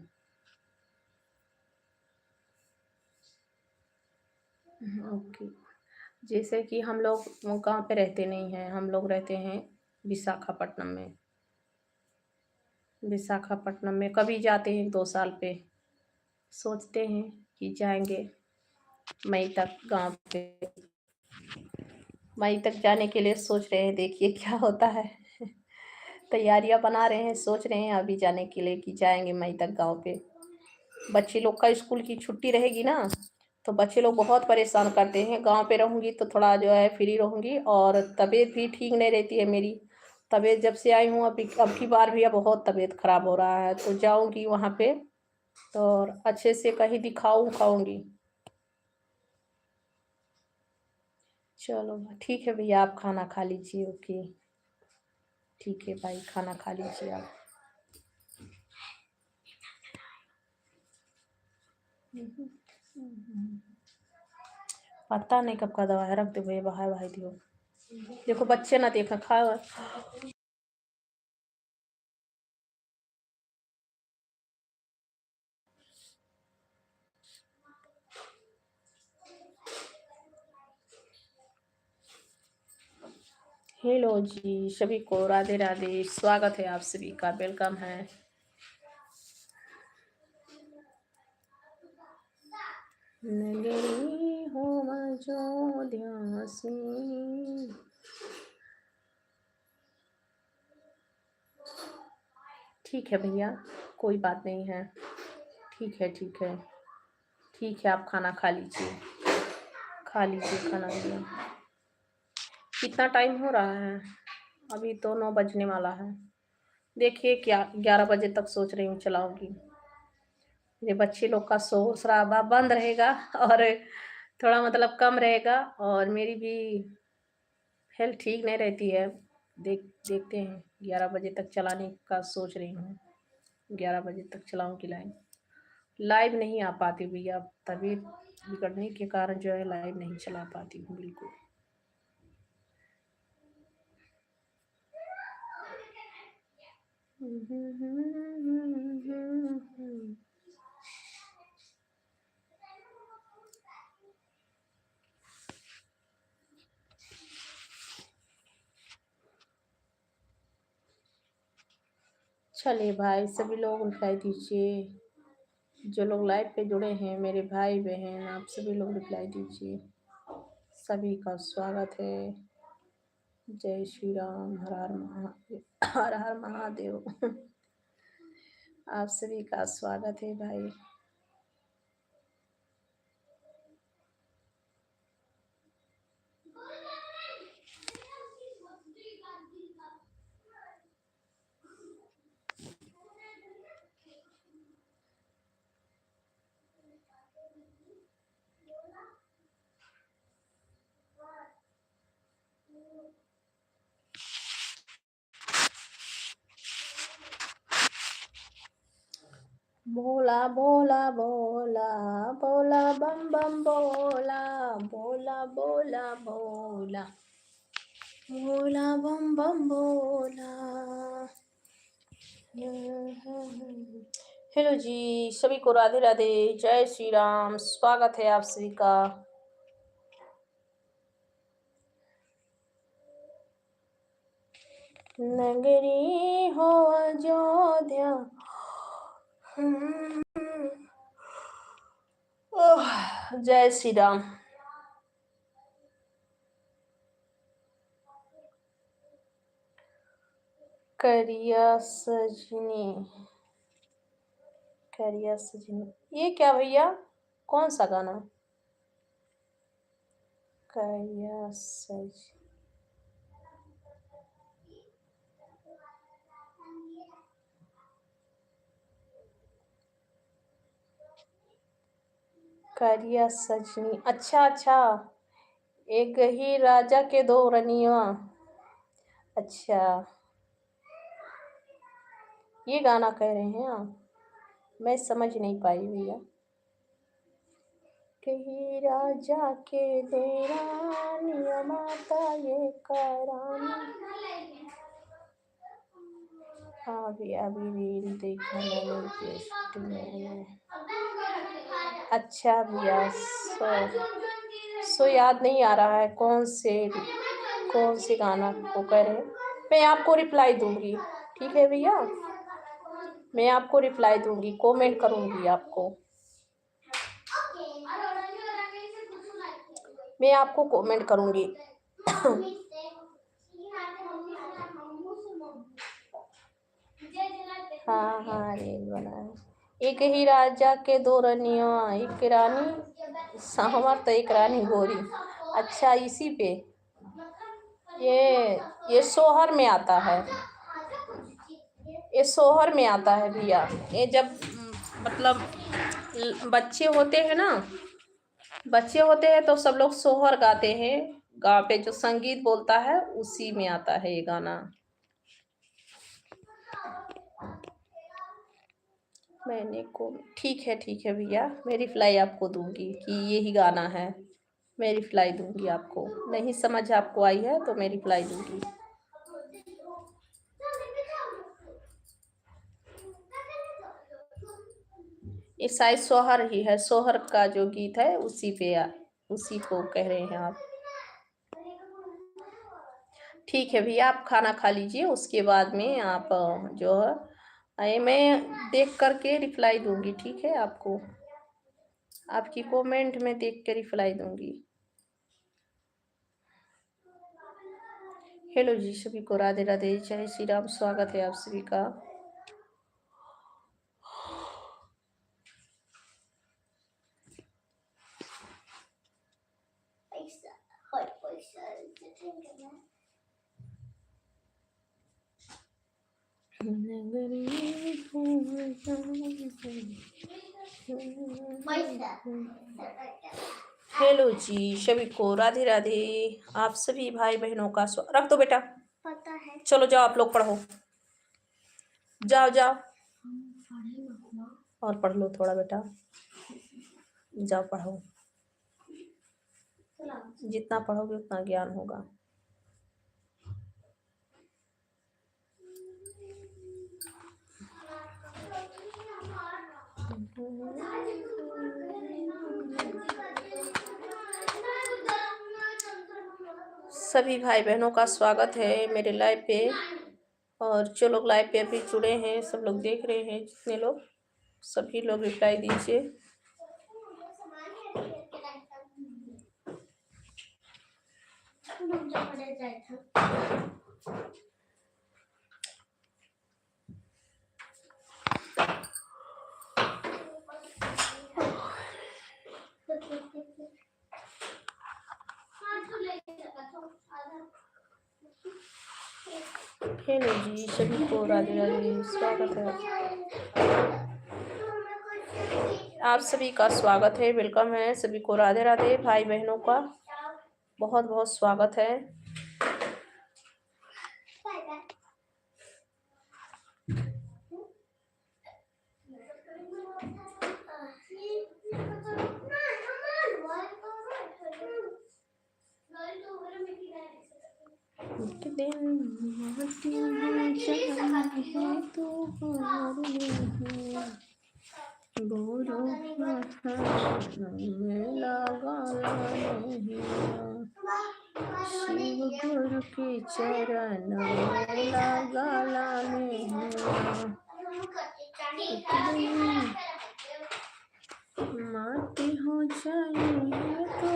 S1: ओके। जैसे कि हम लोग गांव पे रहते नहीं हैं, हम लोग रहते हैं विशाखापट्टनम में। विशाखापट्टनम में कभी जाते हैं 2 साल पे। सोचते हैं कि जाएंगे मई तक गांव पे। मई तक जाने के लिए सोच रहे हैं, देखिए क्या होता है। तैयारियां बना रहे हैं, सोच रहे हैं अभी जाने के लिए कि जाएंगे मई तक गांव पे। बच्चे लोग का स्कूल की छुट्टी रहेगी ना, तो बच्चे लोग बहुत परेशान करते हैं। गांव पे रहूंगी तो थोड़ा जो है फ्री रहूंगी, और तबीयत भी ठीक नहीं रहती है मेरी। तबीयत जब से आई हूँ अभी, अब की बार भी बहुत तबीयत खराब हो रहा है, तो जाऊंगी वहां पे तो और अच्छे से कहीं खाऊंगी। चलो ठीक है भैया, आप खाना खा लीजिए। ओके, ठीक है भाई, खाना खा लीजिए आप। पता नहीं कब का दवा है, रख दे भैया, बाहर भाई दियो। देखो बच्चे ना देखा खा। हेलो जी, सभी को राधे राधे। स्वागत है आप सभी का, वेलकम है। नगरी हो अयोध्या से। ठीक है भैया, कोई बात नहीं है। ठीक है ठीक है। ठीक है, आप खाना खा लीजिए। खा लीजिए खाना भैया। कितना टाइम हो रहा है? अभी तो 9 बजने वाला है। देखिए क्या 11 बजे तक सोच रही हूँ चलाऊंगी। मेरे बच्चे लोग का शोर शराबा बंद रहेगा और थोड़ा मतलब कम रहेगा, और मेरी भी हेल्थ ठीक नहीं रहती है। देखते हैं 11 बजे तक चलाने का सोच रही हूँ। 11 बजे तक चलाऊंगी लाइव। लाइव नहीं आ पाती भैया, तबीयत बिगड़ने के कारण जो है लाइव नहीं चला पाती हूँ बिल्कुल। चलिए भाई, सभी लोग रिप्लाई दीजिए। जो लोग लाइव पे जुड़े हैं मेरे भाई बहन, आप सभी लोग रिप्लाई दीजिए। सभी का स्वागत है। जय श्री राम, हर हर महादेव, हर हर महादेव। आप सभी का स्वागत है भाई। भोला भोला भोला भोला बम बम भोला भोला भोला भोला भोला बम बम भोला। हेलो जी, सभी को राधे राधे, जय श्री राम। स्वागत है आप सभी का। नगरी हो अयोध्या, जय श्री राम। करिया सजनी, करिया सजनी, ये क्या भैया, कौन सा गाना? करिया सज, करिया सजनी, अच्छा अच्छा, एक ही राजा के दो रनिया। अच्छा, ये गाना कह रहे हैं आप? मैं समझ नहीं पाई भैया। कही राजा के दे रानिया, माता ये करानी। हाँ भैया, अभी रील देखा मैंने, टेस्ट मैंने। अच्छा भैया, सो याद नहीं आ रहा है कौन से गाना को कह रहे हैं। मैं आपको रिप्लाई दूंगी, ठीक है भैया, मैं आपको रिप्लाई दूंगी, कमेंट करूंगी आपको, मैं आपको कमेंट करूंगी। हाँ हाँ, रील बनाए। एक ही राजा के दो रनिया, एक रानी सांवर तो एक रानी गोरी। अच्छा, इसी पे ये सोहर में आता है, ये सोहर में आता है भैया। ये जब मतलब बच्चे होते हैं ना, बच्चे होते हैं तो सब लोग सोहर गाते हैं। गाँव पे जो संगीत बोलता है उसी में आता है ये गाना। मैंने को ठीक है भैया, मैं रिप्लाई आपको दूंगी कि यही गाना है। मैं रिप्लाई दूंगी आपको, नहीं समझ आपको आई है तो मैं रिप्लाई दूंगी। ये शायद सोहर ही है, सोहर का जो गीत है उसी पे उसी को कह रहे हैं आप। ठीक है भैया, आप खाना खा लीजिए, उसके बाद में आप जो है मैं देख करके रिप्लाई दूंगी, ठीक है। आपको आपकी कमेंट में देख के रिप्लाई दूंगी। हेलो जी, सभी को राधे राधे, जय श्री राम। स्वागत है आप सभी का। हेलो जी, सभी को राधे राधे। आप सभी भाई बहनों का रख दो बेटा,
S2: पता है।
S1: चलो जाओ आप लोग पढ़ो, जाओ जाओ और पढ़ लो थोड़ा बेटा, जाओ पढ़ो, जितना पढ़ोगे उतना ज्ञान होगा। सभी भाई बहनों का स्वागत है मेरे लाइव पे। और जो लोग लाइव पे अभी जुड़े हैं, सब लोग देख रहे हैं, जितने लोग, सभी लोग रिप्लाई दीजिए। हेलो जी, सभी को राधे राधे, स्वागत है। आप सभी का स्वागत है, वेलकम है, सभी को राधे राधे। भाई बहनों का बहुत बहुत स्वागत है। एक दिन माटी हो जाए तो हार नहीं, गोरो में लगा नहीं, शिव गुरु के चरण में लगा नहीं। माटी हो जाए तो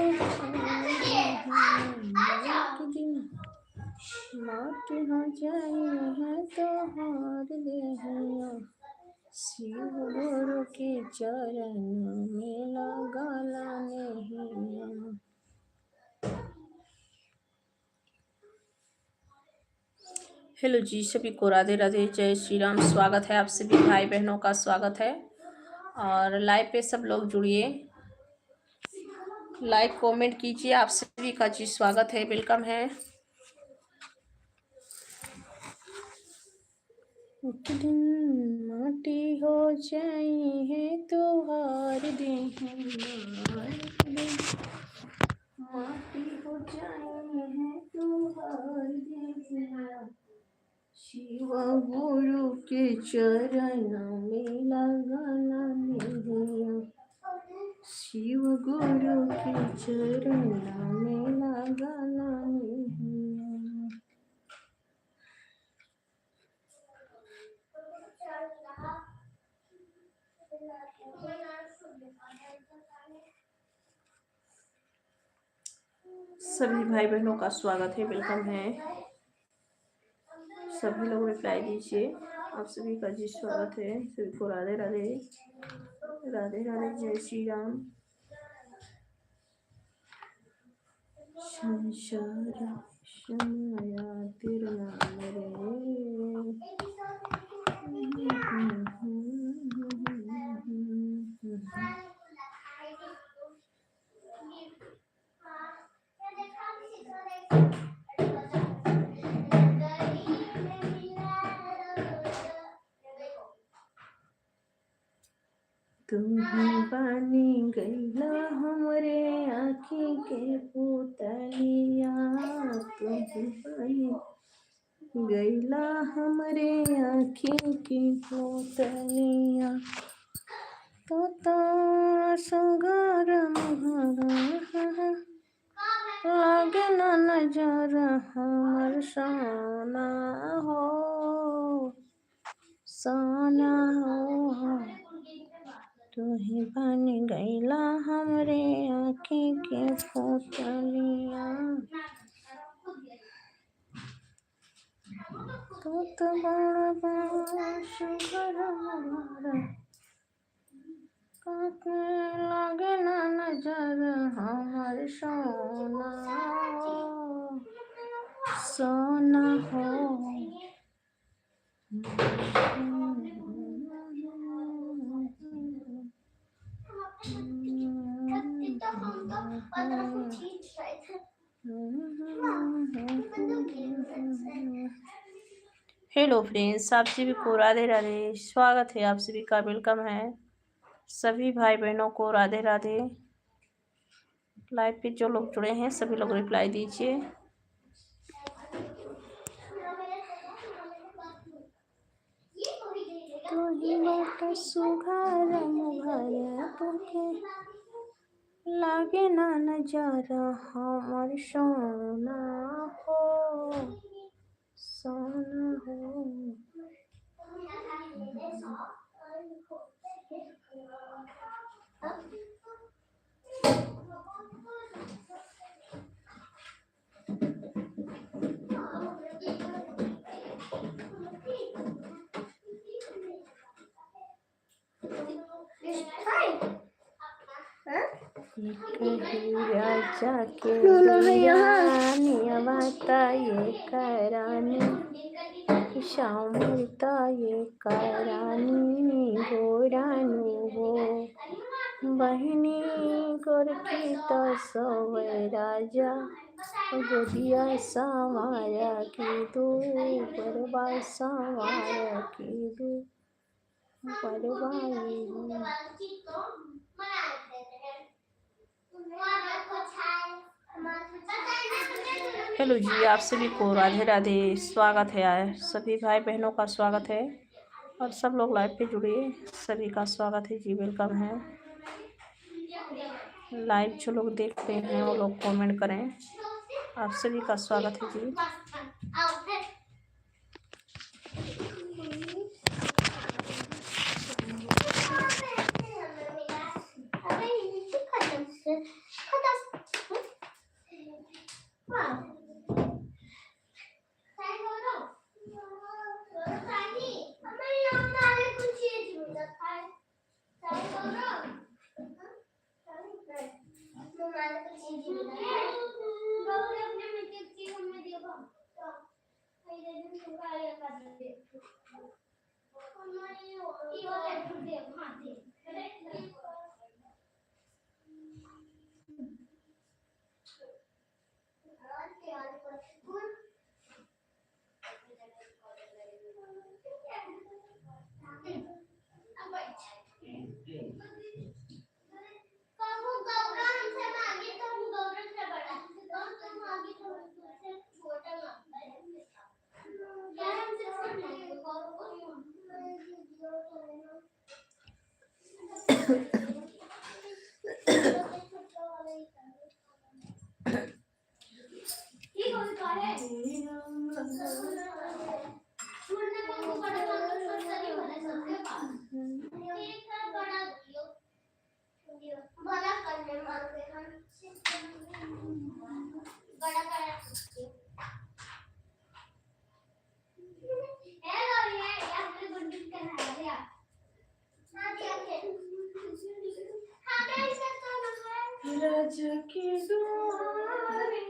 S1: माटी हो जाए है तो हार दे, शिव गुरु के चरण में लगा नहीं। हेलो जी, सभी को राधे राधे, जय श्री राम। स्वागत है आप सभी भाई बहनों का, स्वागत है। और लाइव पे सब लोग जुड़िए, लाइक कमेंट कीजिए, आप सभी का जी स्वागत है, वेलकम है। एक दिन माटी हो जाए है तो हार दे, माटी हो जाए है तो हार दे, शिव गुरु के चरण में लगाना नहीं, शिव गुरु के चरण में लगाना नहीं। सभी भाई बहनों का स्वागत है, वेलकम है। सभी लोग रिप्लाई दीजिए, आप सभी का जी स्वागत है, सभी को राधे राधे, राधे राधे, जय श्री राम। संसार शमाया तेरा नाम रे, तुम्हें बानी गईला हमरे आँखी के पुतलिया, तुम्हें बानी गईला हमरे आँखी की पुतलिया, तो सुगर लागे ना नजर हमर सोना हो, सोना हो, तुही बन गईला हमरे आँखी के पुतलिया, तो बड़ा बड़ा सुगर हमारा, काके लागे ना नजर हमर सोना हो, सोना हो। हेलो फ्रेंड्स, आप सभी को राधे राधे। स्वागत है, आप सभी का वेलकम है। सभी भाई बहनों को राधे राधे। लाइव पे जो लोग जुड़े हैं सभी लोग रिप्लाई दीजिए। लागे ना नजारा हमार सोना हो, सोना हो। राजा के रानिया माता ये करानी, श्यामता ये करानी गोरानी हो। बहनी गोरखी तो सोवे राजा, गोदिया समाया की दू बरबा समाया की दू बरबाई हो। हेलो जी, आप सभी को राधे राधे। स्वागत है, सभी भाई बहनों का स्वागत है और सब लोग लाइव पे जुड़िए। सभी का स्वागत है जी, वेलकम है। लाइव जो लोग देख रहे हैं वो लोग कमेंट करें। आप सभी का स्वागत है जी। राजा की दुआरे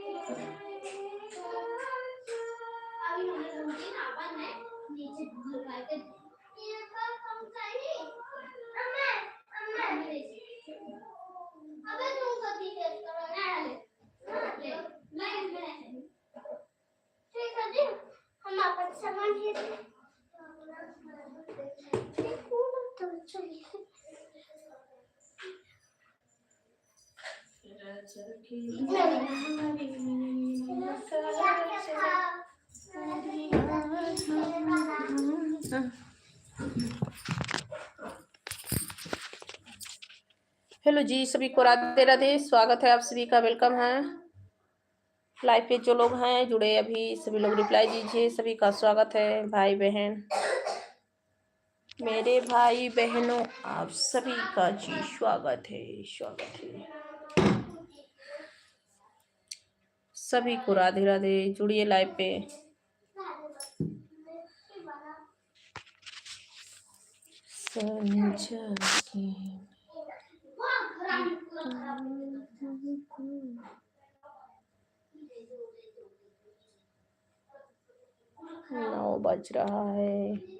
S1: हेलो जी, सभी को राधे राधे। स्वागत है, आप सभी का वेलकम है। लाइव पे जो लोग हैं जुड़े अभी सभी लोग रिप्लाई दीजिए। सभी का स्वागत है भाई बहन, मेरे भाई बहनों, आप सभी का जी स्वागत है, स्वागत है। सभी को राधे राधे। जुड़िए लाइव पे। 9 बज रहा है।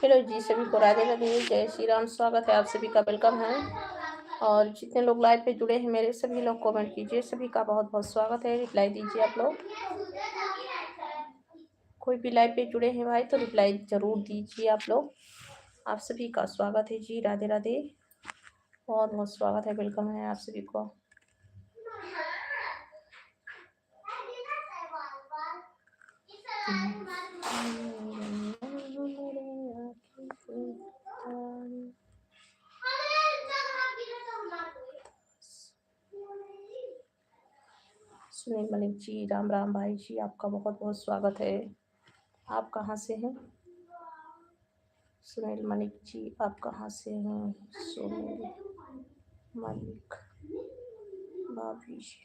S1: हेलो जी, सभी को राधे राधे, जय श्री राम। स्वागत है आप सभी का, वेलकम है। और जितने लोग लाइव पे जुड़े हैं मेरे, सभी लोग कमेंट कीजिए, सभी का बहुत बहुत स्वागत है। रिप्लाई दीजिए आप लोग, कोई भी लाइव पे जुड़े हैं भाई तो रिप्लाई जरूर दीजिए आप लोग। आप सभी का स्वागत है जी, राधे राधे, बहुत बहुत स्वागत है, वेलकम है आप सभी को। सुनील मलिक जी, राम राम भाई जी, आपका बहुत बहुत स्वागत है। आप कहाँ से हैं सुनील मलिक जी, आप कहाँ से हैं सुनील मलिक भाभी जी?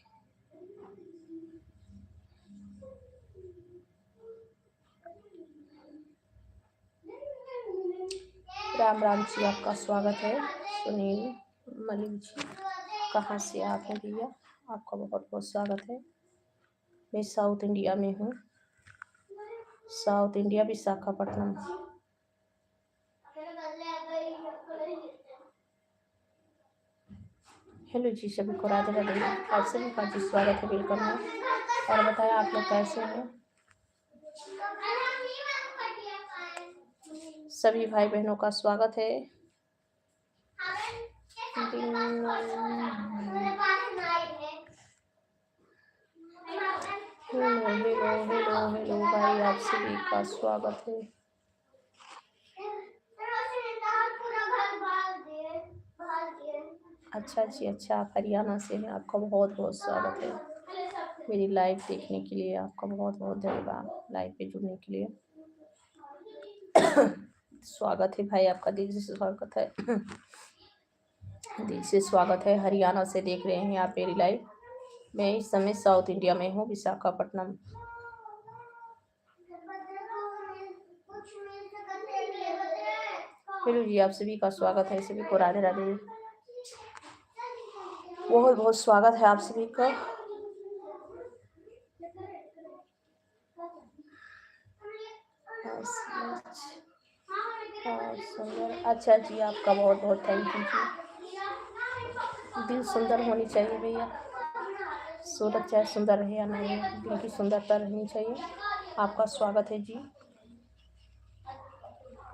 S1: राम राम जी, आपका स्वागत है। सुनील मलिक जी, कहाँ से आप हैं भैया? आपका बहुत बहुत स्वागत है। मैं साउथ इंडिया में हूँ, साउथ इंडिया, विशाखापट्टनम। हेलो जी, सभी को राधे राधे, आप सभी का जी स्वागत है, वेलकम है। और बताएं आप लोग कैसे हैं? सभी भाई बहनों का स्वागत है। हेलो हेलो हेलो हेलो भाई, आप सभी का स्वागत है। अच्छा जी, अच्छा, आप हरियाणा से हैं, आपका बहुत बहुत स्वागत है। मेरी लाइव देखने के लिए आपका बहुत बहुत धन्यवाद, लाइव पे जुड़ने के लिए। स्वागत है भाई, आपका दिल से स्वागत है। दिल से स्वागत है। हरियाणा से देख रहे हैं आप मेरी लाइव। मैं इस समय साउथ इंडिया में हूँ, विशाखापट्टनम। हेलो जी, आप सभी का स्वागत है, सभी को राधे राधे। बहुत बहुत स्वागत है आप सभी का। सुंदर, अच्छा जी, आपका बहुत बहुत थैंक यू जी। दिल सुंदर होनी चाहिए भैया, सूरत चाहे सुंदर रहे या नहीं, दिल की सुंदरता रहनी चाहिए। आपका स्वागत है जी।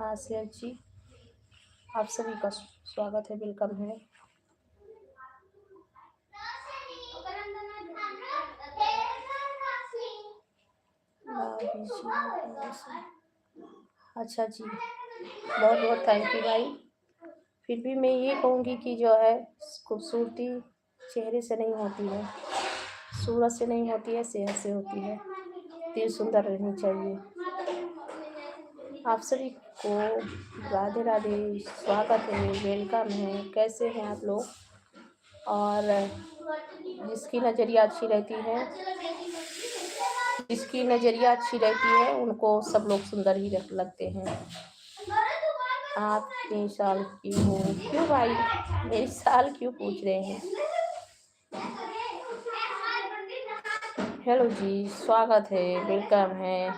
S1: आसिया जी, आप सभी का स्वागत है, वेलकम है। अच्छा जी, बहुत बहुत थैंक यू भाई। फिर भी मैं ये कहूँगी कि जो है खूबसूरती चेहरे से नहीं होती है, सूरत से नहीं होती है, सेहत से होती है। दिल सुंदर रहनी चाहिए। आप सभी को राधे राधे, स्वागत है, वेलकम है। कैसे हैं आप लोग? और जिसकी नज़रिया अच्छी रहती है, जिसकी नज़रिया अच्छी रहती है, उनको सब लोग सुंदर ही लगते हैं। आप 3 साल की हो? क्यों भाई, मेरी साल क्यों पूछ रहे हैं? हेलो जी, स्वागत है, वेलकम है।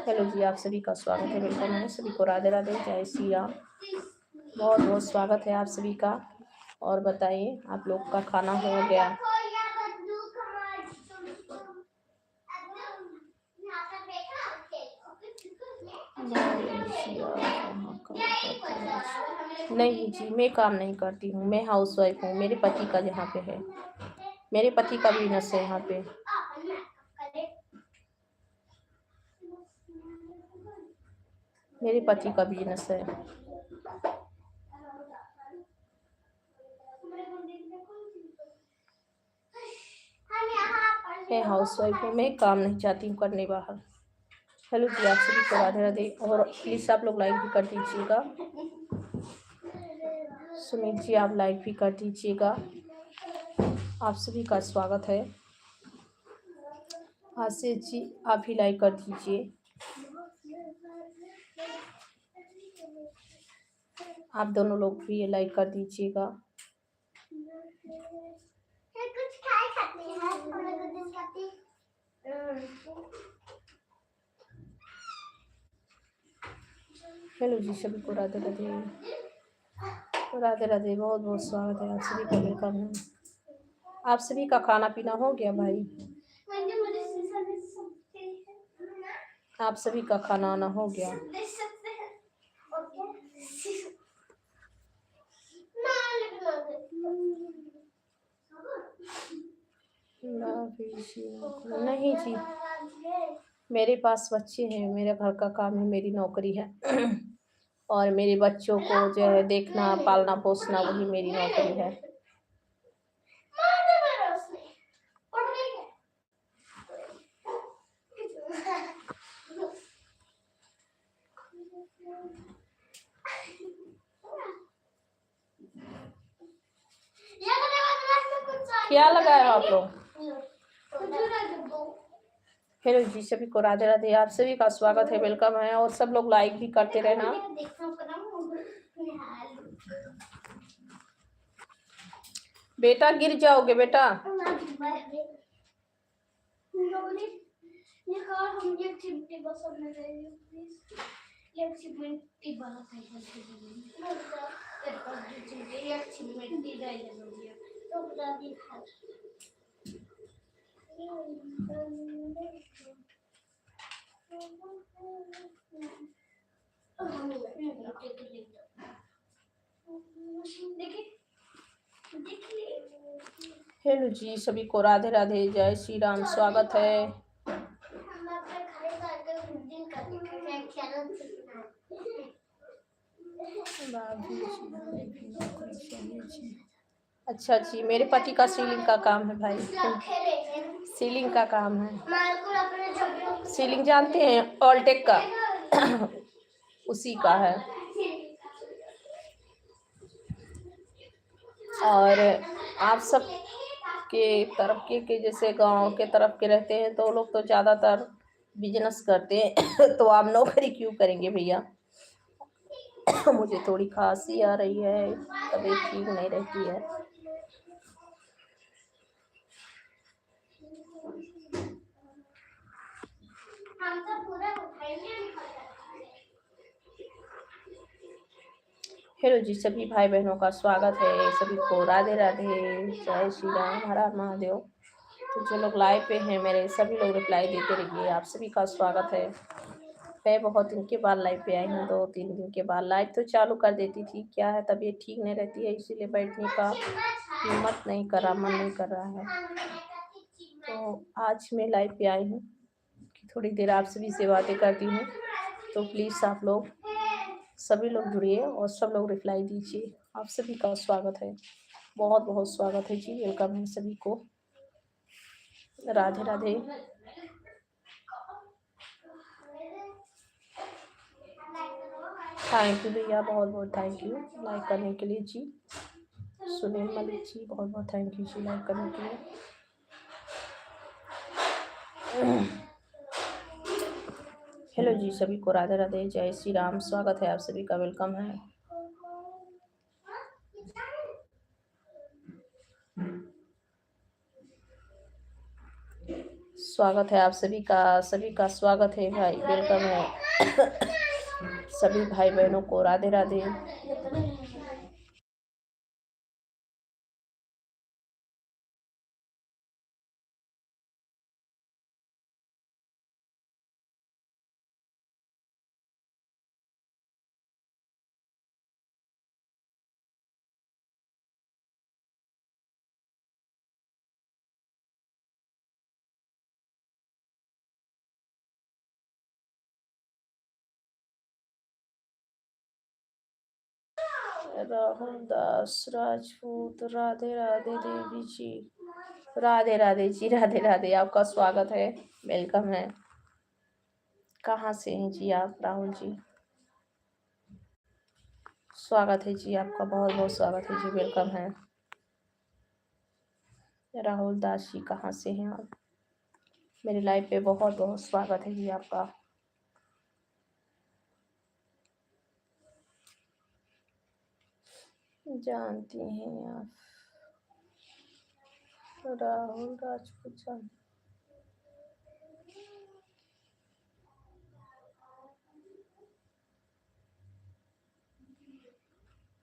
S1: हेलो जी, आप सभी का स्वागत है, वेलकम है। सभी को राधे राधे, जय श्री राम। बहुत बहुत स्वागत है आप सभी का। और बताइए, आप लोग का खाना हो गया? नहीं जी, मैं काम नहीं करती हूँ, मैं हाउसवाइफ हूँ। मेरे पति का यहाँ पे है, मेरे पति का बिजनेस है यहाँ पे। मेरे पति का बिजनेस है। मैं हाउसवाइफ हूँ, मैं काम नहीं चाहती हूँ करने बाहर। हेलो जी, आप सभी को राधे राधे। और प्लीज़ आप लोग लाइक भी कर दीजिएगा। सुनील जी, आप लाइक भी कर दीजिएगा। आप सभी का स्वागत है। आशीष जी, आप ही लाइक कर दीजिए। आप दोनों लोग भी ये लाइक कर दीजिएगा। हेलो जी, सभी को राधे राधे, राधे राधे। बहुत बहुत स्वागत है आप सभी का, वेलकम है। आप सभी का खाना पीना हो गया भाई? आप सभी का खाना आना हो गया? नहीं जी, मेरे पास बच्चे हैं, मेरे घर का काम है, मेरी नौकरी है। और मेरे बच्चों को जो है देखना, पालना पोसना, वही मेरी नौकरी है। क्या लगाए हो आप लोग? हेलो जी, सभी को राधे राधे। आप सभी का स्वागत है, वेलकम है। और सब लोग लाइक भी करते रहना। बेटा गिर जाओगे बेटा। हेलो जी, सभी को राधे राधे, जय श्री राम। स्वागत है। अच्छा जी, मेरे पति का सीलिंग का काम है भाई, सीलिंग का काम है। सीलिंग जानते हैं, ऑलटेक का उसी का है। और आप सब के तरफ के जैसे गांव के तरफ के रहते हैं तो लोग तो ज़्यादातर बिजनेस करते हैं तो आप नौकरी क्यों करेंगे भैया। मुझे थोड़ी खांसी आ रही है, तबीयत ठीक नहीं रहती है। हेलो जी, सभी भाई बहनों का स्वागत है। सभी को राधे राधे, जय श्री राम, हर हर महादेव। तो जो लोग लाइव पे हैं मेरे, सभी लोग रिप्लाई देते रहिए। आप सभी का स्वागत है। मैं बहुत दिन के बाद लाइव पे आई हूँ, 2-3 दिन के बाद। लाइव तो चालू कर देती थी, क्या है तबीयत ठीक नहीं रहती है, इसीलिए बैठने का हिम्मत नहीं कर रहा, मन नहीं कर रहा है। तो आज मैं लाइव पे आई हूँ कि थोड़ी देर आप सभी से बातें करती हूँ। तो प्लीज़ आप लोग सभी लोग जुड़िए और सब लोग रिप्लाई दीजिए। आप सभी का स्वागत है, बहुत बहुत स्वागत है जी। वेलकम है सभी को, राधे राधे। थैंक यू भैया, बहुत बहुत थैंक यू लाइक करने के लिए जी। सुनील मलिक जी, बहुत बहुत थैंक यू जी लाइक करने के लिए। हेलो जी, सभी को राधे राधे, जय श्री राम। स्वागत है आप सभी का, वेलकम है। स्वागत है आप सभी का स्वागत है भाई, वेलकम है। सभी भाई बहनों को राधे राधे। राहुल दास राजपूत, राधे राधे देवी जी, राधे राधे जी, राधे राधे। आपका स्वागत है, वेलकम है। कहाँ से हैं जी आप, राहुल जी? स्वागत है जी आपका, बहुत बहुत स्वागत है जी, वेलकम है। राहुल दास जी, कहाँ से हैं आप? मेरे लाइव पे बहुत बहुत स्वागत है जी आपका। जानती हैं आप राहुल राजपूत जान?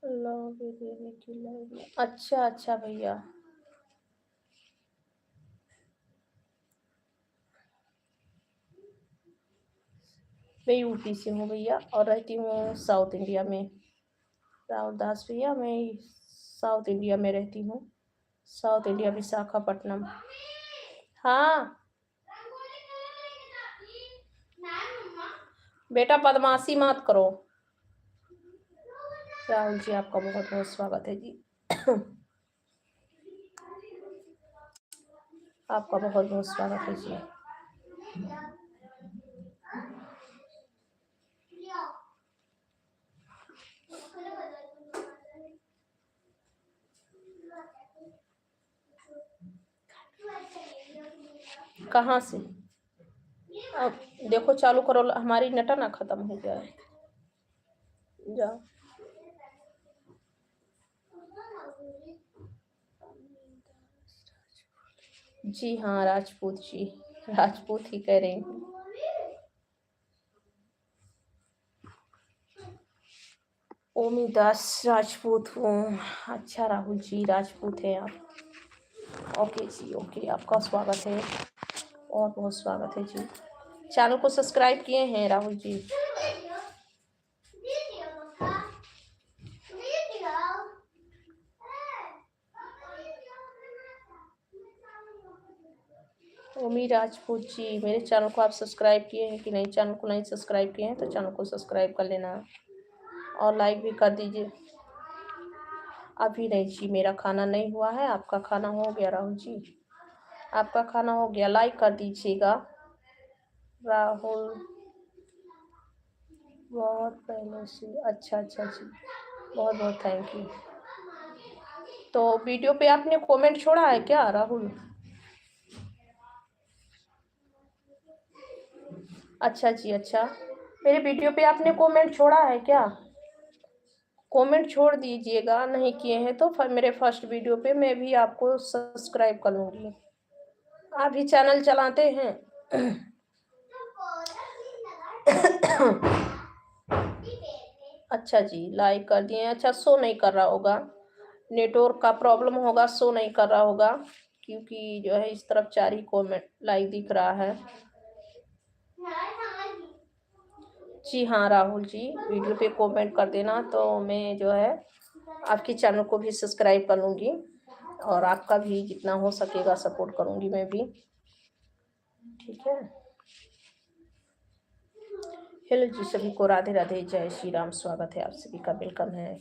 S1: देवी की लाइव। अच्छा अच्छा भैया, मैं यूपी से हूँ भैया और रहती हूँ साउथ इंडिया में। राहुल दास भैया, मैं साउथ इंडिया में रहती हूँ, साउथ इंडिया, विशाखापट्टनम। हाँ बेटा, बदमाशी मत करो। राहुल जी, आपका बहुत बहुत स्वागत है जी। आपका बहुत बहुत स्वागत है जी। कहाँ से? अब देखो, चालू करो, हमारी नेटा ना खत्म हो जाए। जाओ। जी हाँ, राजपूत जी, राजपूत ही कह रही हूँ। ओमी दास राजपूत हूँ। अच्छा राहुल जी, राजपूत है आप? ओके जी, ओके, आपका स्वागत है, बहुत बहुत स्वागत है जी। चैनल को सब्सक्राइब किए हैं राहुल जी? उमी राजपूत जी, मेरे चैनल को आप सब्सक्राइब किए हैं कि नहीं? चैनल को नहीं सब्सक्राइब किए हैं तो चैनल को सब्सक्राइब कर लेना और लाइक भी कर दीजिए। अभी नहीं जी, मेरा खाना नहीं हुआ है। आपका खाना हो गया राहुल जी? आपका खाना हो गया? लाइक कर दीजिएगा। राहुल बहुत पहले से, अच्छा अच्छा जी, बहुत बहुत थैंक यू। तो वीडियो पे आपने कमेंट छोड़ा है क्या राहुल? अच्छा जी, अच्छा, मेरे वीडियो पे आपने कमेंट छोड़ा है क्या? कमेंट छोड़ दीजिएगा, नहीं किए हैं तो मेरे फर्स्ट वीडियो पे मैं भी आपको सब्सक्राइब कर लूँगी। आप भी चैनल चलाते हैं? अच्छा जी, लाइक कर दिए। अच्छा, शो नहीं कर रहा होगा, नेटवर्क का प्रॉब्लम होगा, शो नहीं कर रहा होगा, क्योंकि जो है इस तरफ 4 ही कमेंट लाइक दिख रहा है। जी हाँ राहुल जी, वीडियो पे कमेंट कर देना तो मैं जो है आपके चैनल को भी सब्सक्राइब कर लूँगी और आपका भी जितना हो सकेगा सपोर्ट करूँगी मैं भी, ठीक है। हेलो जी, सभी को राधे राधे, जय श्री राम। स्वागत है आप सभी का, वेलकम है।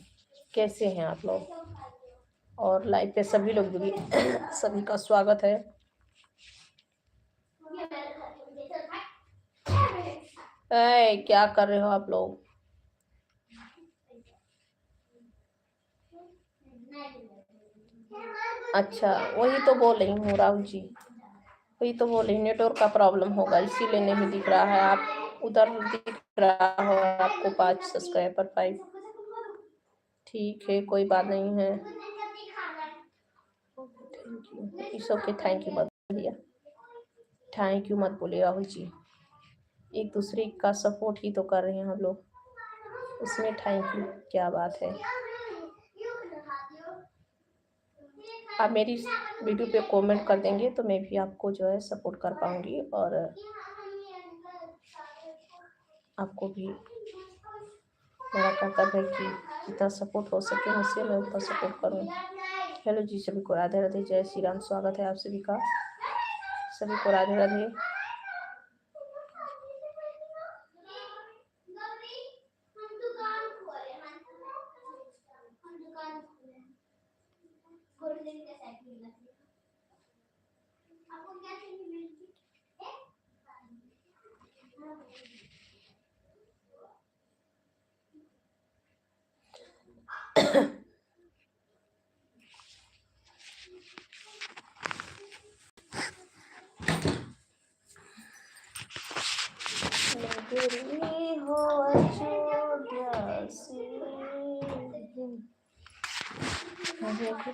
S1: कैसे हैं आप लोग? और लाइव पे सभी लोग जुड़ी सभी का स्वागत है। क्या कर रहे हो आप लोग? अच्छा, वही तो बोल रही हूँ राहुल जी, वही तो बोल रही, नेटवर्क का प्रॉब्लम होगा इसीलिए नहीं दिख रहा है। आप उधर दिख रहा हो आपको 5 सब्सक्राइबर 5, ठीक है, कोई बात नहीं है। Thank you, it's okay, thank you मत बोलिए, थैंक यू मत बोलिए राहुल जी, एक दूसरे का सपोर्ट ही तो कर रहे हैं हम लोग, उसमें थैंक यू क्या बात है। आप मेरी वीडियो पे कमेंट कर देंगे तो मैं भी आपको जो है सपोर्ट कर पाऊंगी और आपको भी मेरा कर्तव्य है कि जितना सपोर्ट हो सके मुझसे मैं उतना सपोर्ट करूँ। हेलो जी, सभी को राधे राधे, जय श्री राम। स्वागत है आप सभी का, सभी को राधे राधे। हो अयोध्या से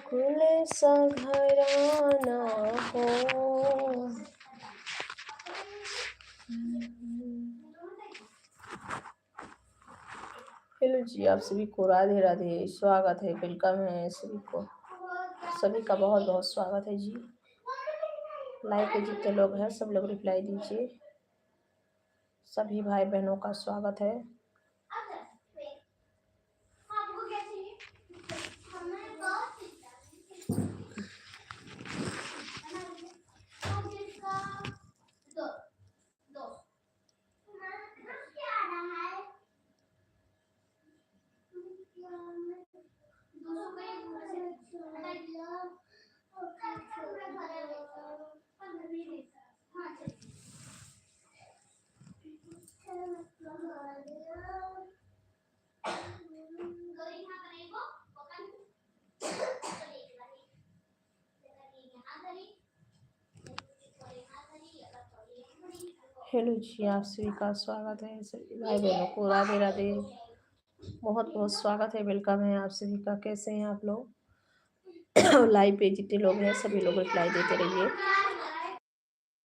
S1: कुल संघराना हो। हेलो जी, आप सभी को राधे राधे, स्वागत है, वेलकम है सभी को, सभी का बहुत बहुत स्वागत है जी। लाइव पे जितने लोग हैं सब लोग रिप्लाई दीजिए, सभी भाई बहनों का स्वागत है। हेलो जी, आप सभी का स्वागत है, सभी भाई बहनों को राधे राधे, बहुत बहुत स्वागत है, वेलकम है आप सभी का। कैसे हैं आप लोग? लाइव पे जितने लोग हैं सभी लोग रिप्लाई देते रहिए।